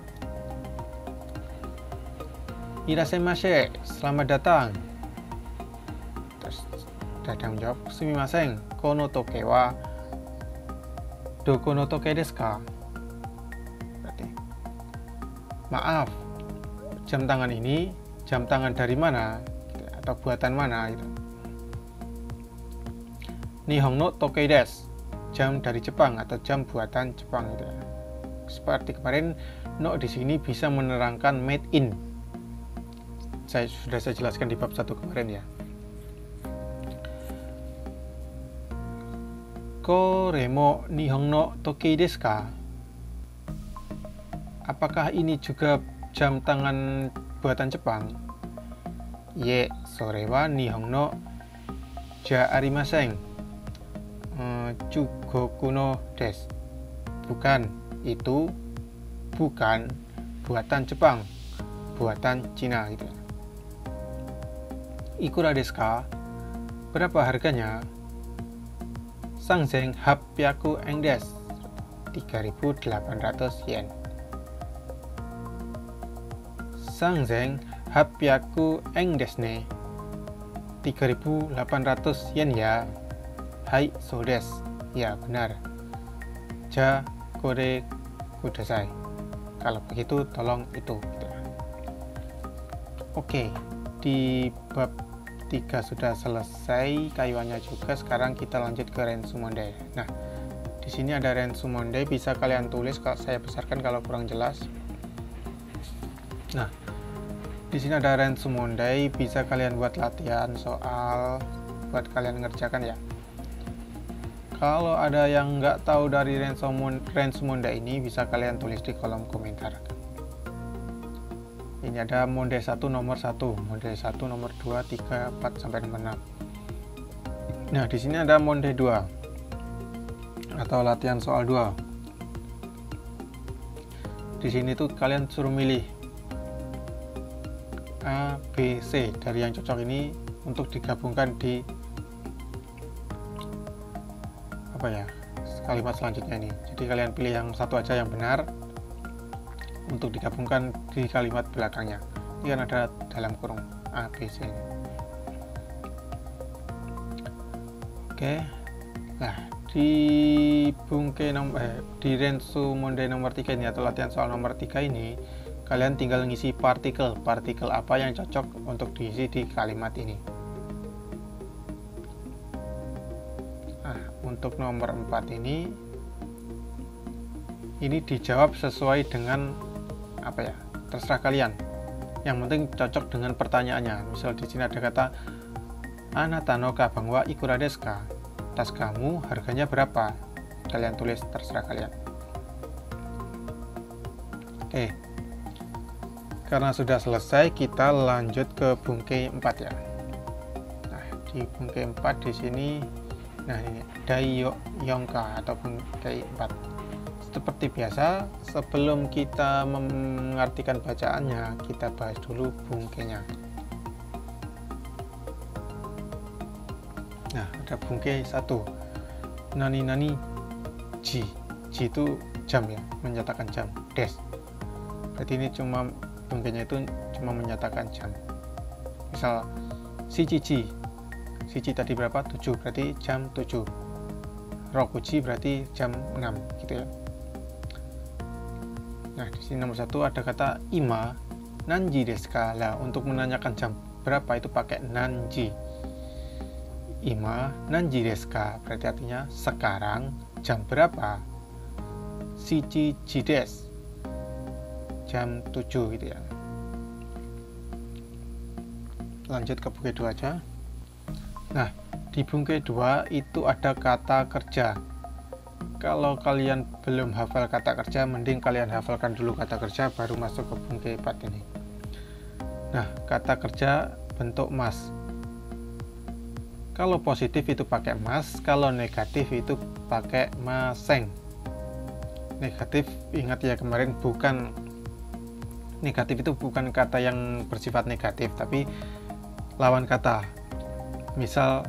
Irasemasu, selamat datang. Terus Dadang jawab, sumimasen, kono toke wa doko no toke desu ka? Berarti, maaf, jam tangan ini jam tangan dari mana? Atau buatan mana? Gitu. Nihon no toke desu, jam dari Jepang atau jam buatan Jepang. Gitu. Seperti kemarin, no di sini bisa menerangkan made in. Sudah saya jelaskan di bab 1 kemarin ya. Kore mo nihon no toki desu ka? Apakah ini juga jam tangan buatan Jepang? Ie, sore wa nihon no ja arimasen. Chugoku no desu. Bukan, itu bukan buatan Jepang, buatan Cina gitu. Ikura desu ka? Berapa harganya? Sangzen 800 yen desu. 3.800 yen. Sangzen 800 yen desu ne. 3.800 yen ya. Hai, so desu. Ya, benar. Ja, kore kudasai. Kalau begitu, tolong itu. Oke, di bab 3 sudah selesai kaiwanya juga. Sekarang kita lanjut ke Rensumonde. Nah, Di sini ada Rensumonde, bisa kalian tulis, kalau saya besarkan kalau kurang jelas. Nah, di sini ada Rensumonde, bisa kalian buat latihan soal buat kalian ngerjakan ya. Kalau ada yang nggak tahu dari Rensumonde ini, bisa kalian tulis di kolom komentar. Ini ada monde 1 nomor 1, monde 1 nomor 2, 3, 4 sampai nomor 6. Nah, di sini ada monde 2 atau latihan soal 2. Di sini tuh kalian suruh milih A, B, C dari yang cocok ini untuk digabungkan di kalimat selanjutnya ini. Jadi kalian pilih yang satu aja yang benar untuk digabungkan di kalimat belakangnya. Ini kan ada dalam kurung A, B, C ini. Oke. Nah, di di Rensumonde nomor 3 ini atau latihan soal nomor 3 ini, kalian tinggal ngisi partikel apa yang cocok untuk diisi di kalimat ini. Nah, untuk nomor 4 ini dijawab sesuai dengan terserah kalian. Yang penting cocok dengan pertanyaannya. Misal di sini ada kata Anata no kabang wa ikura desu ka? Tas kamu harganya berapa? Kalian tulis, terserah kalian. Oke. Karena sudah selesai, kita lanjut ke bungke 4 ya. Nah, di bungke 4 di sini, nah ini Daiyo Yongka atau bungke 4. Seperti biasa, sebelum kita mengartikan bacaannya, kita bahas dulu bungkenya. Nah, ada bungke 1. Nani ji. Ji itu jam ya, menyatakan jam. Des. Berarti ini bungkenya itu cuma menyatakan jam. Misal shichi tadi berapa? 7, berarti jam 7. Rokuji berarti jam 6 gitu ya. Nah, di sini nomor 1 ada kata ima nanji desu ka. Lah, untuk menanyakan jam berapa itu pakai nanji. Ima nanji desu ka berarti artinya sekarang jam berapa? Shichi desu jam 7 gitu ya. Lanjut ke bungke 2 aja. Nah, di bungke 2 itu ada kata kerja. Kalau kalian belum hafal kata kerja, mending kalian hafalkan dulu kata kerja baru masuk ke bungke 4 ini. Nah, kata kerja bentuk mas. Kalau positif itu pakai mas, kalau negatif itu pakai maseng. Negatif, ingat ya kemarin, negatif itu bukan kata yang bersifat negatif, tapi lawan kata. Misal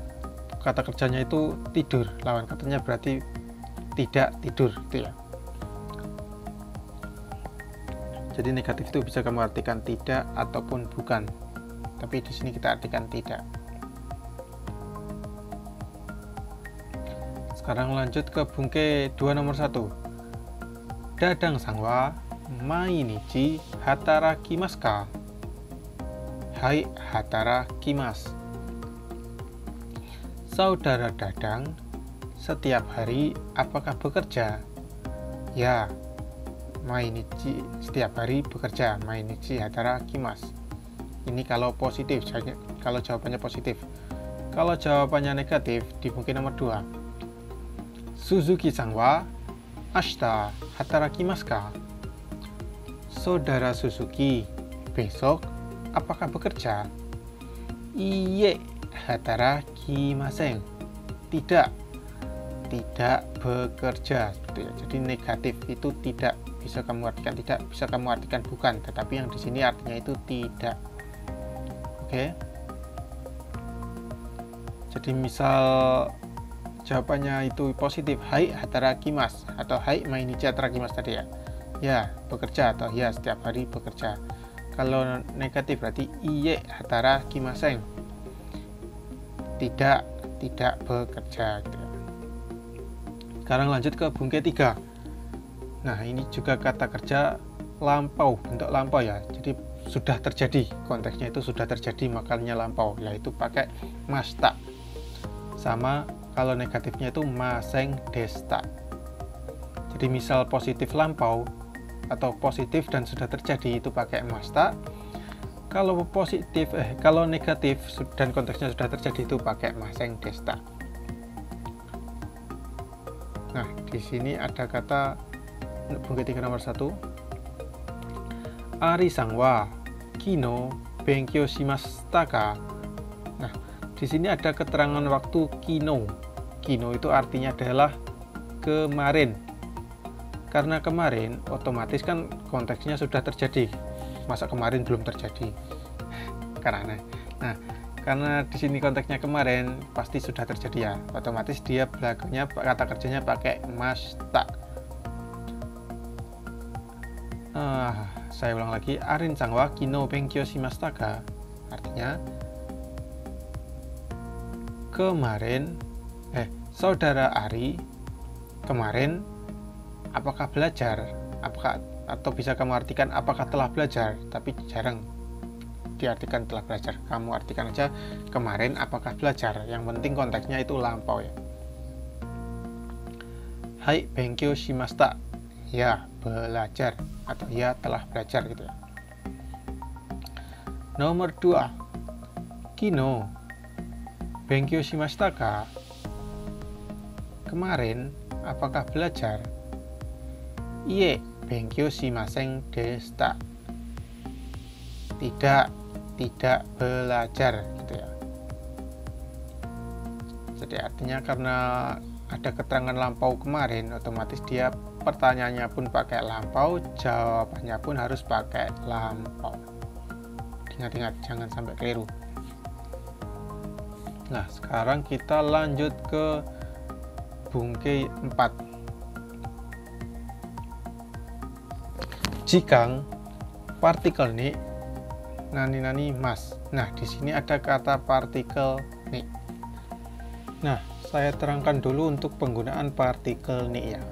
kata kerjanya itu tidur, lawan katanya berarti tidak tidur gitu ya. Jadi negatif itu bisa kamu artikan tidak ataupun bukan, tapi di sini kita artikan tidak. Sekarang lanjut ke bungke 2 nomor 1. Dadang sangwa mainichi hatarakimasu ka? Hai, hatarakimasu. Saudara Dadang setiap hari apakah bekerja? Ya, mainichi setiap hari bekerja. Mainichi hatarakimasu. Ini kalau positif, kalau jawabannya positif. Kalau jawabannya negatif, di bungke nomor 2. Suzuki-san wa ashita hatarakimasu ka? Saudara Suzuki besok apakah bekerja? Iye hatarakimasen. Tidak bekerja gitu ya. Jadi negatif itu tidak bisa kamu artikan tidak, bisa kamu artikan bukan, tetapi yang di sini artinya itu tidak. Oke. Jadi misal jawabannya itu positif, hai hatarakimasu atau hai mainichi hatarakimasu tadi ya. Ya, bekerja atau ya setiap hari bekerja. Kalau negatif berarti iye hatarakimasen. Tidak bekerja gitu ya. Sekarang lanjut ke bungke 3. Nah, ini juga kata kerja lampau, bentuk lampau ya. Jadi sudah terjadi, konteksnya itu sudah terjadi, makanya lampau, yaitu pakai masta. Sama kalau negatifnya itu maseng desta. Jadi misal positif lampau atau positif dan sudah terjadi itu pakai masta. Kalau kalau negatif dan konteksnya sudah terjadi itu pakai maseng desta. Nah, di sini ada kata bungkai 3 nomor 1. Ari-san wa kino benkyou shimashita ka? Nah, di sini ada keterangan waktu kino. Kino itu artinya adalah kemarin. Karena kemarin otomatis kan konteksnya sudah terjadi. Masa kemarin belum terjadi? Karena nah, karena di sini konteksnya kemarin pasti sudah terjadi ya. Otomatis dia belakangnya kata kerjanya pakai mashita. Saya ulang lagi, Arin-san wa kino benkyou shimashita ka? Artinya kemarin saudara Ari kemarin apakah belajar? Atau bisa kamu artikan apakah telah belajar? Tapi jarang diartikan telah belajar. Kamu artikan aja kemarin apakah belajar. Yang penting konteksnya itu lampau ya. Hai benkyou shimashita. Ya, belajar atau ya telah belajar gitu ya. Nomor 2. Kino benkyou shimashita ka? Kemarin apakah belajar? Iye, benkyou shimasen deshita. Tidak belajar gitu ya. Jadi artinya karena ada keterangan lampau kemarin, otomatis dia pertanyaannya pun pakai lampau, jawabannya pun harus pakai lampau. Ingat-ingat, jangan sampai keliru. Nah, sekarang kita lanjut ke bungkai 4. Jikang partikel ni nani mas. Nah, di sini ada kata partikel ni. Nah, saya terangkan dulu untuk penggunaan partikel ni ya.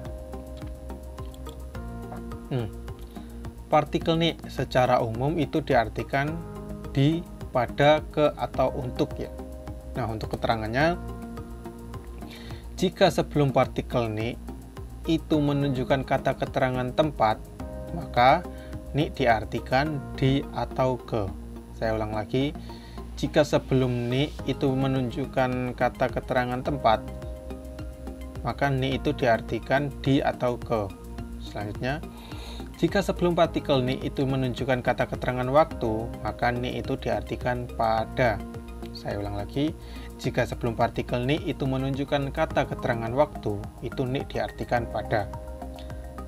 Partikel ni secara umum itu diartikan di, pada, ke, atau untuk ya. Nah, untuk keterangannya, jika sebelum partikel ni itu menunjukkan kata keterangan tempat, maka ni diartikan di atau ke. Saya ulang lagi, jika sebelum ni itu menunjukkan kata keterangan tempat, maka ni itu diartikan di atau ke. Selanjutnya, jika sebelum partikel ni itu menunjukkan kata keterangan waktu, maka ni itu diartikan pada. Saya ulang lagi, jika sebelum partikel ni itu menunjukkan kata keterangan waktu, itu ni diartikan pada.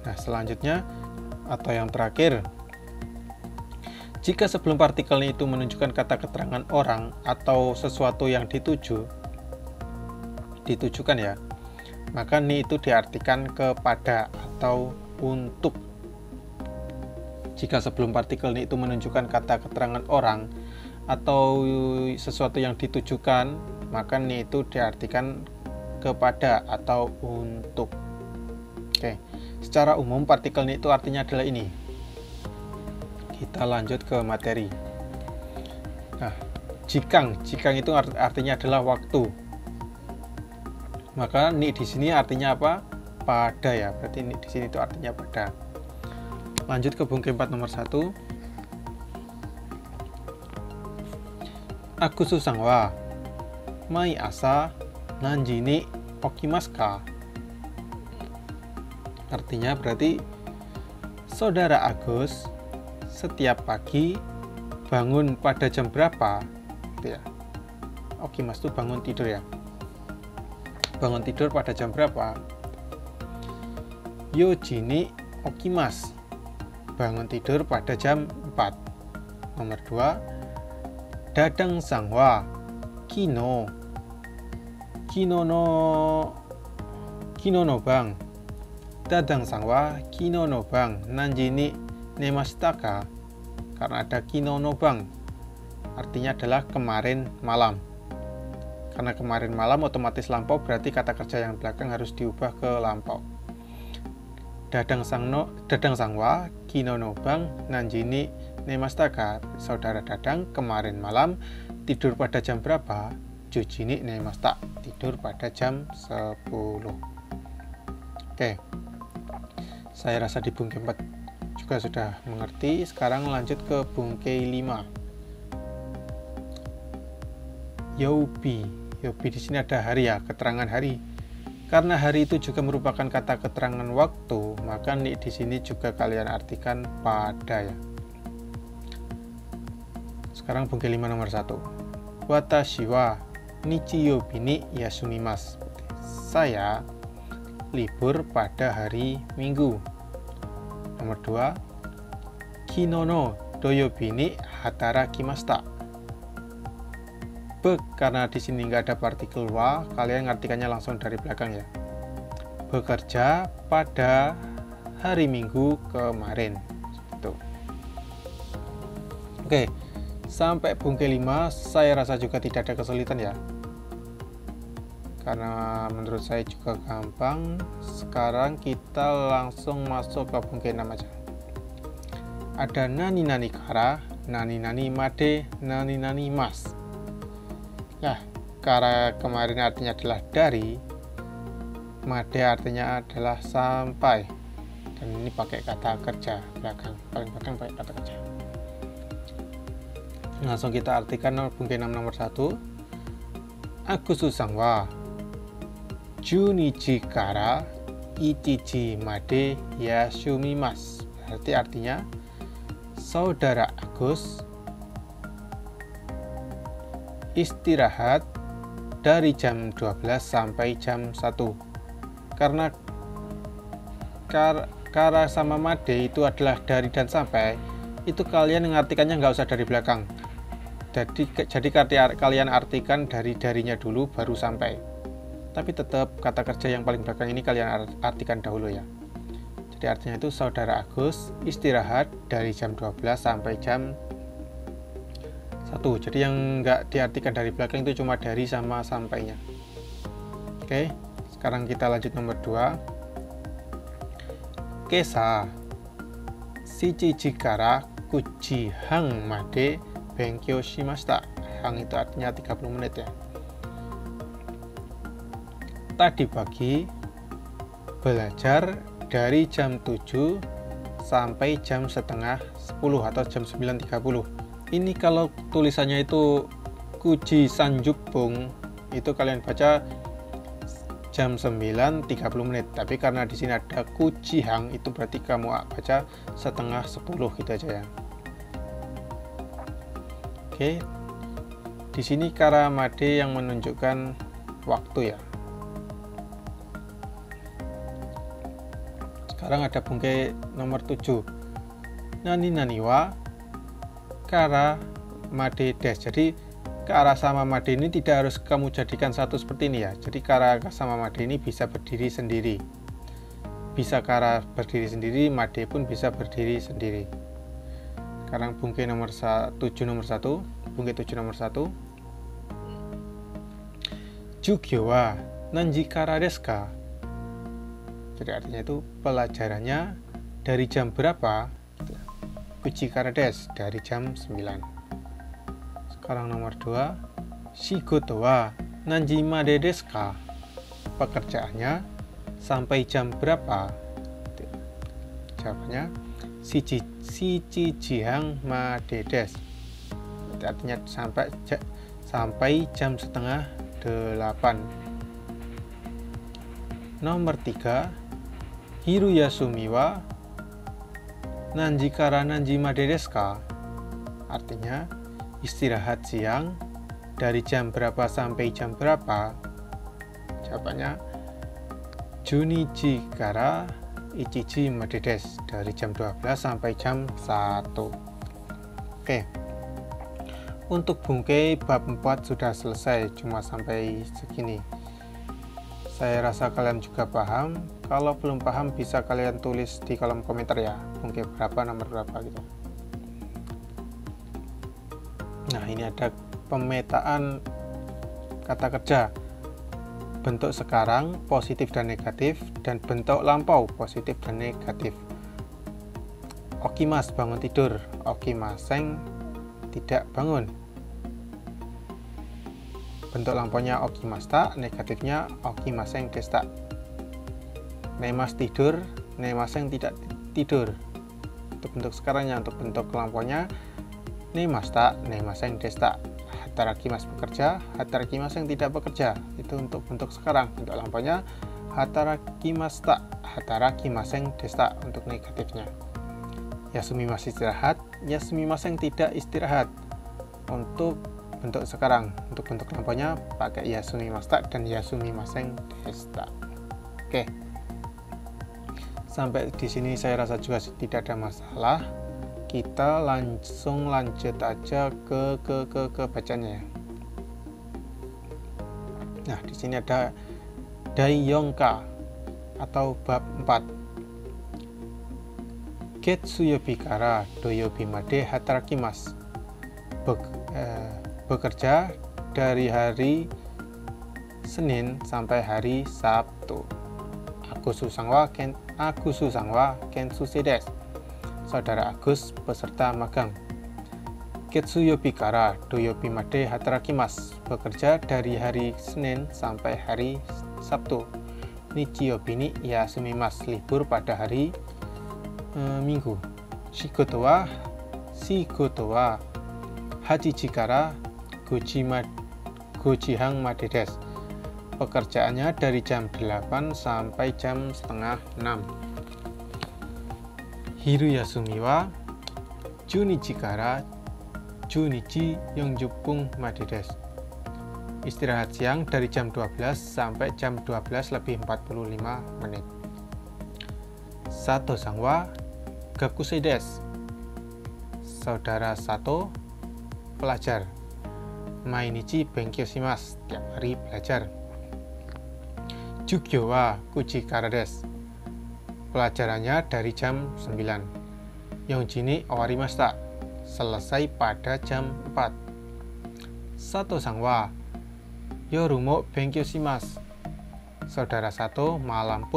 Nah, selanjutnya atau yang terakhir, jika sebelum partikel ni itu menunjukkan kata keterangan orang atau sesuatu yang ditujukan ya, maka ni itu diartikan kepada atau untuk. Jika sebelum partikel ni itu menunjukkan kata keterangan orang atau sesuatu yang ditujukan, maka ni itu diartikan kepada atau untuk. Oke, secara umum partikel ni itu artinya adalah ini. Kita lanjut ke materi. Nah, jikang itu artinya adalah waktu. Maka ni di sini artinya apa? Pada ya. Berarti ni di sini itu artinya pada. Lanjut ke bungkai 4 nomor 1. Akusu-san wa mai asa nanji ni okimasu ka? Artinya berarti saudara Agus setiap pagi bangun pada jam berapa? Gitu ya. Okimasu itu bangun tidur ya. Bangun tidur pada jam berapa? Yoji ni okimasu. Bangun tidur pada jam 4. Nomor 2. Dadang sang wa kino no bang. Dadang sang wa kino no bang nanji ni nemashita ka? Karena ada kino no bang, artinya adalah kemarin malam. Karena kemarin malam otomatis lampau, berarti kata kerja yang belakang harus diubah ke lampau. Dadang sang wa kino no bang nanji ni nemashita ka? Saudara Dadang kemarin malam tidur pada jam berapa? Juji ni nemashita, tidur pada jam 10. Oke. Saya rasa di bungkai 4 juga sudah mengerti. Sekarang lanjut ke bungkai 5. Youbi. Youbi di sini ada hari ya, keterangan hari. Karena hari itu juga merupakan kata keterangan waktu, maka di sini juga kalian artikan pada ya. Sekarang bungkai 5 nomor 1. Watashi wa nichiyoubi ni yasumimasu. Saya libur pada hari Minggu. Nomor 2. Kino no doyoubi ni hatarakimashita. Karena di sini nggak ada partikel wa, kalian ngartikannya langsung dari belakang ya. Bekerja pada hari Minggu kemarin. Itu. Oke, sampai bungkai 5 saya rasa juga tidak ada kesulitan ya. Karena menurut saya juga gampang. Sekarang kita langsung masuk ke bungkai 6 aja. Ada nani nani kara, nani nani made, nani nani mas. Nah, kara kemarin artinya adalah dari, made artinya adalah sampai, dan ini pakai kata kerja belakang, paling belakang pakai kata kerja. Langsung kita artikan bungkai 6 nomor 1. Agususan wa junichi kara ichichi made yasumimasu. Berarti artinya saudara Agus istirahat dari jam 12 sampai jam 1. Karena kara sama made itu adalah dari dan sampai, itu kalian mengartikannya nggak usah dari belakang. Jadi kalian artikan darinya dulu baru sampai. Tapi tetap kata kerja yang paling belakang ini kalian artikan dahulu ya. Jadi artinya itu saudara Agus istirahat dari jam 12 sampai jam 1. Jadi yang nggak diartikan dari belakang itu cuma dari sama sampainya. Oke, sekarang kita lanjut nomor 2. Kesa shichiji kara 9時半まで勉強しました。hang itu artinya 30 menit ya. Tadi pagi belajar dari jam 7 sampai jam setengah 10 atau jam 9.30. Ini kalau tulisannya itu Kuji Sanjukbung, itu kalian baca jam 9.30 menit. Tapi karena di sini ada Kuji Hang, itu berarti kamu baca setengah 10 gitu aja ya. Oke. Di sini kara made yang menunjukkan waktu ya. Sekarang ada bungkai nomor 7. Nani nani wa kara made des. Jadi kara sama made ini tidak harus kamu jadikan satu seperti ini ya. Jadi kara sama made ini bisa berdiri sendiri. Bisa kara berdiri sendiri, made pun bisa berdiri sendiri. Sekarang bungkai nomor 7 nomor 1. Bungkai 7 nomor 1. Jugyo wa nanji kara desu ka? Jadi artinya itu pelajarannya dari jam berapa? Kuji kara desu, dari jam 9. Sekarang nomor 2. Shigoto wa nanji made desu ka? Pekerjaannya sampai jam berapa? Jawabannya shichiji hang made desu. Artinya sampai jam setengah 8. Nomor 3. Hiru yasumi wa nanji kara nanji made desu ka? Artinya istirahat siang dari jam berapa sampai jam berapa? Jawabannya junichi kara ichichi made desu, dari jam 12 sampai jam 1. Oke. Untuk bungkai bab 4 sudah selesai, cuma sampai segini. Saya rasa kalian juga paham. Kalau belum paham bisa kalian tulis di kolom komentar ya, bungkai berapa, nomor berapa gitu. Nah, ini ada pemetaan kata kerja. Bentuk sekarang positif dan negatif, dan bentuk lampau positif dan negatif. Okimas bangun tidur, okimaseng tidak bangun. Bentuk lampaunya okimasta, negatifnya okimaseng desta. Nemas tidur, nemaseng tidak tidur. Untuk bentuk sekarangnya, untuk bentuk kelompoknya nemasta, nemaseng desta. Hatarakimasu bekerja, hatarakimaseng tidak bekerja. Itu untuk bentuk sekarang. Untuk kelompoknya hatarakimasta, hatarakimaseng desta untuk negatifnya. Yasumimasu istirahat, yasumimaseng tidak istirahat. Untuk bentuk sekarang, untuk bentuk kelompoknya pakai yasumimasta dan yasumimaseng desta. Oke. Sampai di sini saya rasa juga tidak ada masalah. Kita langsung lanjut aja ke bacaannya. Nah, di sini ada Daiyonka atau bab 4. Getsuyobi kara doyobi made hatarakimasu. Bekerja dari hari Senin sampai hari Sabtu. Agus Susangwa Kensuke desu. Saudara Agus peserta magang. Getsuyobi kara doyobi made hatarakimasu. Bekerja dari hari Senin sampai hari Sabtu. Nichiyobi ni yasumimasu. Libur pada hari Minggu. Shigoto wa hachiji kara gojihang made desu. Pekerjaannya dari jam 8 sampai jam setengah 6. Hiru yasumi wa junichi kara junichi yongjupung made desu. Istirahat siang dari jam 12 sampai jam 12 lebih 45 menit. Sato sang wa gakusei desu. Saudara Sato pelajar. Mainichi benkyou shimasu. Tiap hari belajar. Jugyo wa 9 時からです. Pelajarannya dari jam 9. Yonji ni owarimashita. Selesai pada jam 4. Sato sang wa yoru mo benkyou shimasu. Saudara Sato malam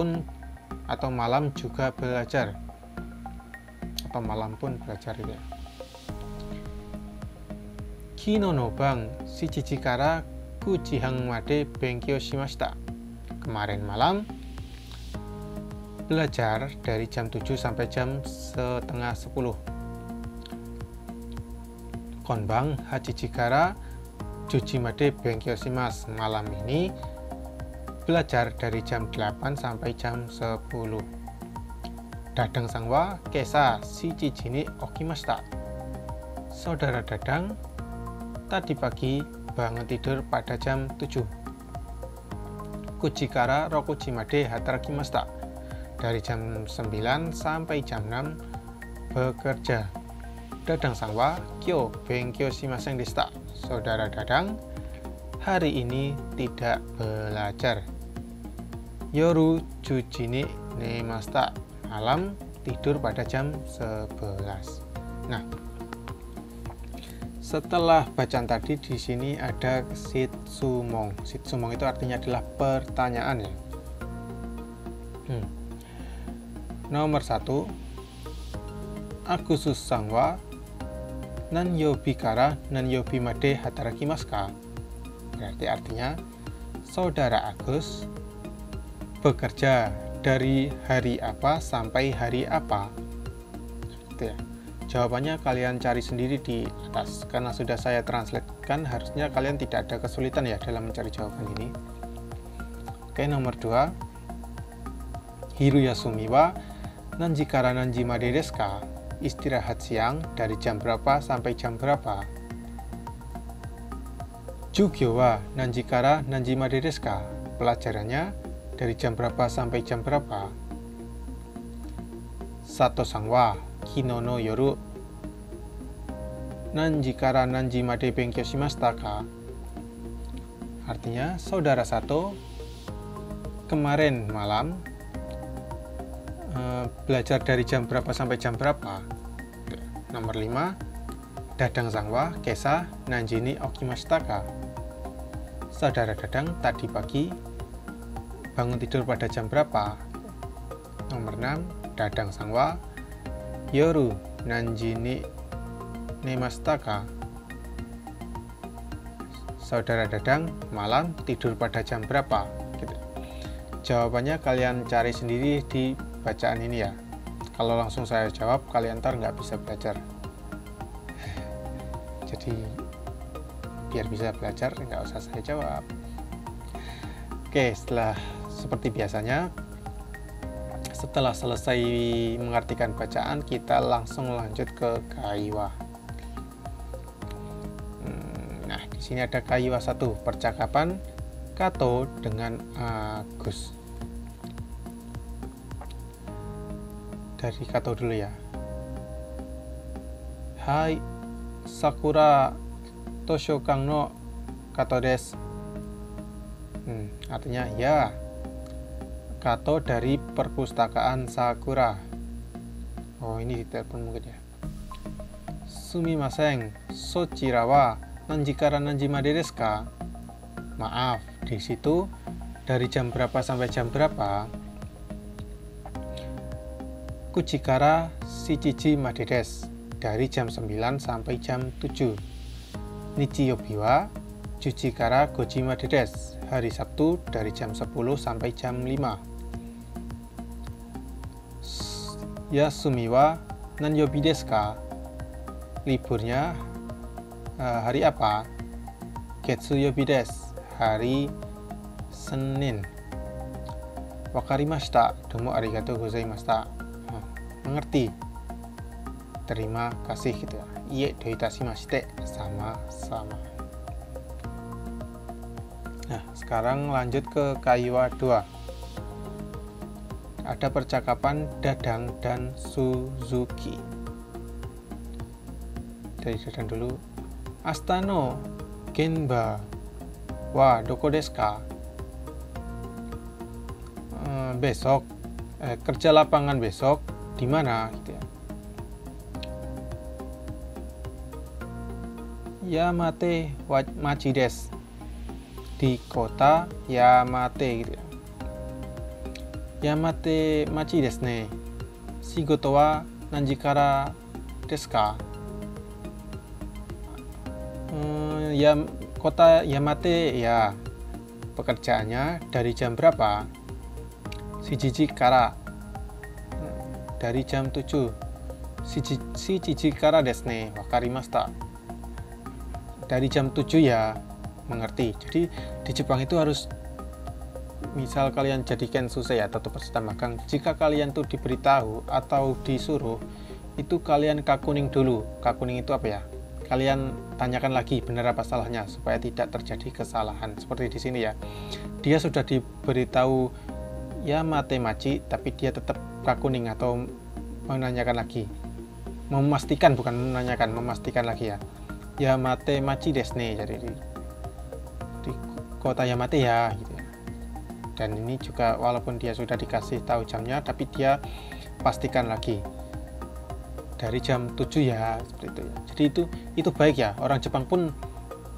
juga belajar. Atau malam pun belajar ya. Kino no bang 7 時から 9 時半まで勉強しました. Kemarin malam belajar dari jam 7 sampai jam setengah 10. Konbang 8 時から 10 時まで勉強します. Malam ini belajar dari jam 8 sampai jam 10. Dadang sang wa kesa 7 時に起きました. Saudara Dadang tadi pagi bangun tidur pada jam 7. Kujikara rokuji made hatarakimashita. Dari jam 9 sampai jam 6 bekerja. Dadang sang wa kyo benkyou shimasen deshita. Saudara Dadang hari ini tidak belajar. Yoru 10 時に nemashita. Malam tidur pada jam 11. Nah, setelah bacaan tadi di sini ada shitsumon. Shitsumon itu artinya adalah pertanyaan ya. Nomor 1. Agus sang wa nanyobi kara nanyobi made hatarakimasu ka? Berarti artinya Saudara Agus bekerja dari hari apa sampai hari apa? Gitu ya. Jawabannya kalian cari sendiri di atas. Karena sudah saya translatekan, harusnya kalian tidak ada kesulitan ya dalam mencari jawaban ini. Oke, nomor 2. Hiru yasumi wa nanji kara nanji made desu ka? Istirahat siang dari jam berapa sampai jam berapa? Jugyo wa nanji kara nanji made desu ka? Pelajarannya dari jam berapa sampai jam berapa? Sato sang wa kino no yoru nanji kara nanji made benkyou shimashita ka? Artinya Saudara Sato kemarin malam belajar dari jam berapa sampai jam berapa? Nomor 5. Dadang sang wa kesa nanji ni okimashita ka? Saudara Dadang tadi pagi bangun tidur pada jam berapa? Nomor 6. Dadang sang wa yoru nanji ni nemashita ka? Saudara Dadang malam tidur pada jam berapa? Gitu. Jawabannya kalian cari sendiri di bacaan ini ya. Kalau langsung saya jawab, kalian ntar nggak bisa belajar. Jadi biar bisa belajar nggak usah saya jawab. Oke, seperti biasanya, setelah selesai mengartikan bacaan, kita langsung lanjut ke kaiwa. Nah, di sini ada kaiwa 1, percakapan Kato dengan Agus. Dari Kato dulu ya. Hai, Sakura Toshokan no Kato desu. Artinya ya, Kato dari perpustakaan Sakura. Oh, ini di telepon mungkin ya. Sumimasen, sochira wa nanji kara nanji made desu ka? Maaf, di situ dari jam berapa sampai jam berapa? Kuchikara shichiji made desu, dari jam 9 sampai jam 7. Nichiyobi wa juji kara goji made desu, hari Sabtu dari jam 10 sampai jam 5. Yasumi wa nanyobi desu ka? Liburnya hari apa? Getsuyobi desu, hari Senin. Wakarimashita, domo arigatou gozaimashita. Mengerti, terima kasih gitu ya. Ie doitashimashite, sama-sama. Nah, sekarang lanjut ke kaiwa 2. Ada percakapan Dadang dan Suzuki. Dari Dadang dulu. Astano genba wa doko desu ka? Besok kerja lapangan besok di mana gitu ya. Yamate machi desu, di kota Yamate gitu ya. Yamate machi desu ne. Shigoto wa nanji kara desu ka? Kota Yamate ya, pekerjaannya dari jam berapa? Shijiji kara, dari jam 7. Shijiji kara desu ne, wakarimashita. Dari jam 7 ya, mengerti. Jadi di Jepang itu harus, misal kalian jadi kensusei atau peserta magang, jika kalian tuh diberitahu atau disuruh, itu kalian kakuning dulu. Kakuning itu apa ya? Kalian tanyakan lagi benar apa salahnya supaya tidak terjadi kesalahan. Seperti di sini ya, dia sudah diberitahu ya matemaci, tapi dia tetap kakuning atau menanyakan lagi, memastikan, bukan menanyakan, memastikan lagi ya. Ya matemaci desu ne, jadi di kota Yamate ya gitu ya. Dan ini juga walaupun dia sudah dikasih tahu jamnya, tapi dia pastikan lagi dari jam 7 ya, seperti itu ya. Jadi itu baik ya, orang Jepang pun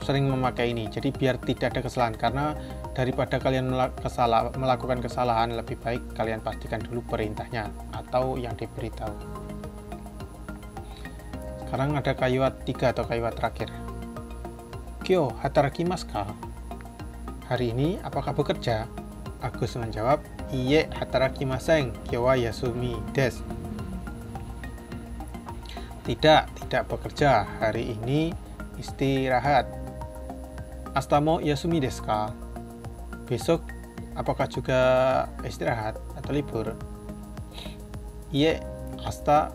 sering memakai ini. Jadi biar tidak ada kesalahan, karena daripada kalian melakukan kesalahan, lebih baik kalian pastikan dulu perintahnya atau yang diberitahu. Sekarang ada kaiwa 3 atau kaiwa terakhir. Kyo hatarakimasu ka? Hari ini apakah bekerja? Agus menjawab, iye hatarakimasen, kyo wa yasumi desu. Tidak bekerja, hari ini istirahat. Astamo yasumi desu ka? Besok apakah juga istirahat atau libur? Iye, asta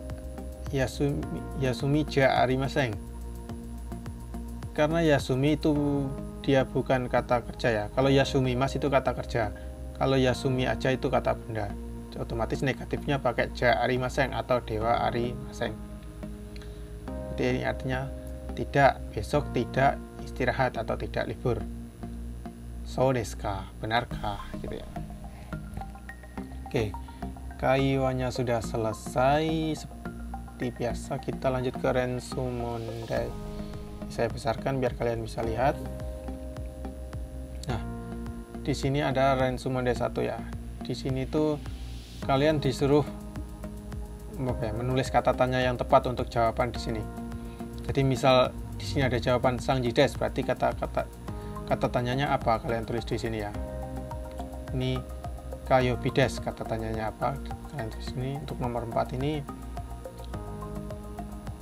yasumi ja arimasen. Karena yasumi itu dia bukan kata kerja ya. Kalau yasumi mas itu kata kerja. Kalau yasumi aja itu kata benda. Otomatis negatifnya pakai ja arimasen atau dewa arimasen. Jadi ini artinya tidak, besok tidak istirahat atau tidak libur. So desu ka? Benarkah? Gitu ya. Oke, kaiwanya sudah selesai. Seperti biasa kita lanjut ke Rensumondai. Saya besarkan biar kalian bisa lihat. Nah, di sini ada Rensumondai 1 ya. Di sini tuh kalian disuruh menulis kata tanya yang tepat untuk jawaban di sini. Jadi misal di sini ada jawaban Sangji desu, berarti kata tanyanya apa? Kalian tulis di sini ya. Ini Kayobides, kata tanyanya apa kalian tulis ini. Untuk nomor 4 ini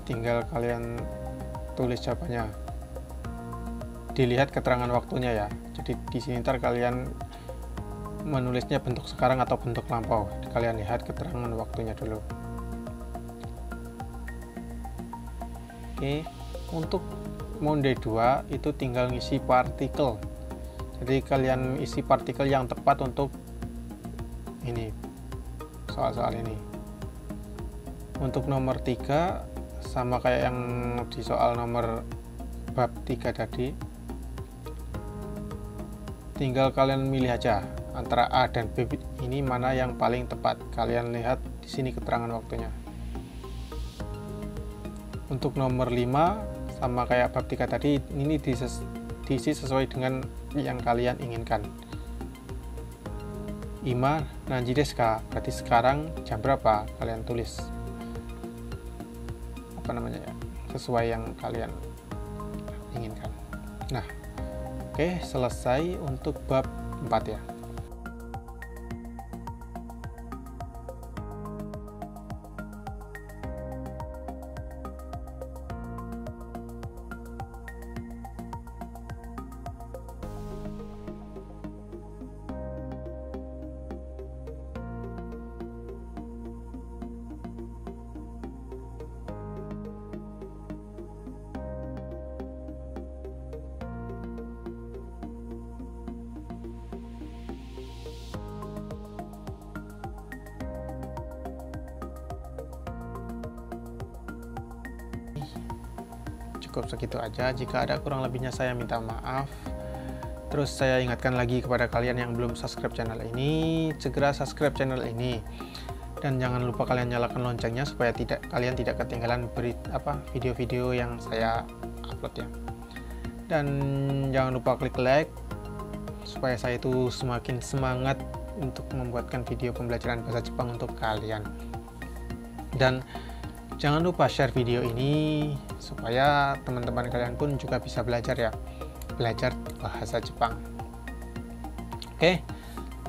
tinggal kalian tulis jawabannya, dilihat keterangan waktunya ya. Jadi di sini ntar kalian menulisnya bentuk sekarang atau bentuk lampau, kalian lihat keterangan waktunya dulu. Oke, untuk Monde 2 itu tinggal ngisi partikel. Jadi kalian isi partikel yang tepat untuk ini, soal-soal ini. Untuk nomor 3 sama kayak yang di soal nomor bab 3 tadi, tinggal kalian milih aja antara A dan B ini mana yang paling tepat. Kalian lihat di sini keterangan waktunya. Untuk nomor 5 sama kayak bab 3 tadi, ini diisi sesuai dengan yang kalian inginkan. Ima nanji desu ka, berarti sekarang jam berapa, kalian tulis apa namanya ya, sesuai yang kalian inginkan. Nah, oke, selesai untuk bab 4 ya. Cukup segitu aja. Jika ada kurang lebihnya saya minta maaf. Terus saya ingatkan lagi kepada kalian yang belum subscribe channel ini, segera subscribe channel ini. Dan jangan lupa kalian nyalakan loncengnya supaya kalian tidak ketinggalan video-video yang saya upload ya. Dan jangan lupa klik like supaya saya itu semakin semangat untuk membuatkan video pembelajaran bahasa Jepang untuk kalian. Dan jangan lupa share video ini supaya teman-teman kalian pun juga bisa belajar ya, belajar bahasa Jepang. Oke,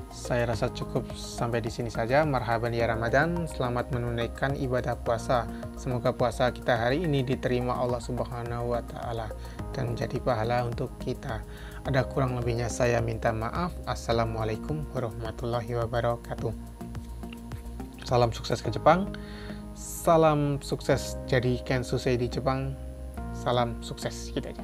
saya rasa cukup sampai di sini saja. Marhaban ya Ramadan, selamat menunaikan ibadah puasa. Semoga puasa kita hari ini diterima Allah Subhanahu wa taala dan jadi pahala untuk kita. Ada kurang lebihnya saya minta maaf. Assalamualaikum warahmatullahi wabarakatuh. Salam sukses ke Jepang. Salam sukses jadi Kensusei di Jepang. Salam sukses, gitu aja.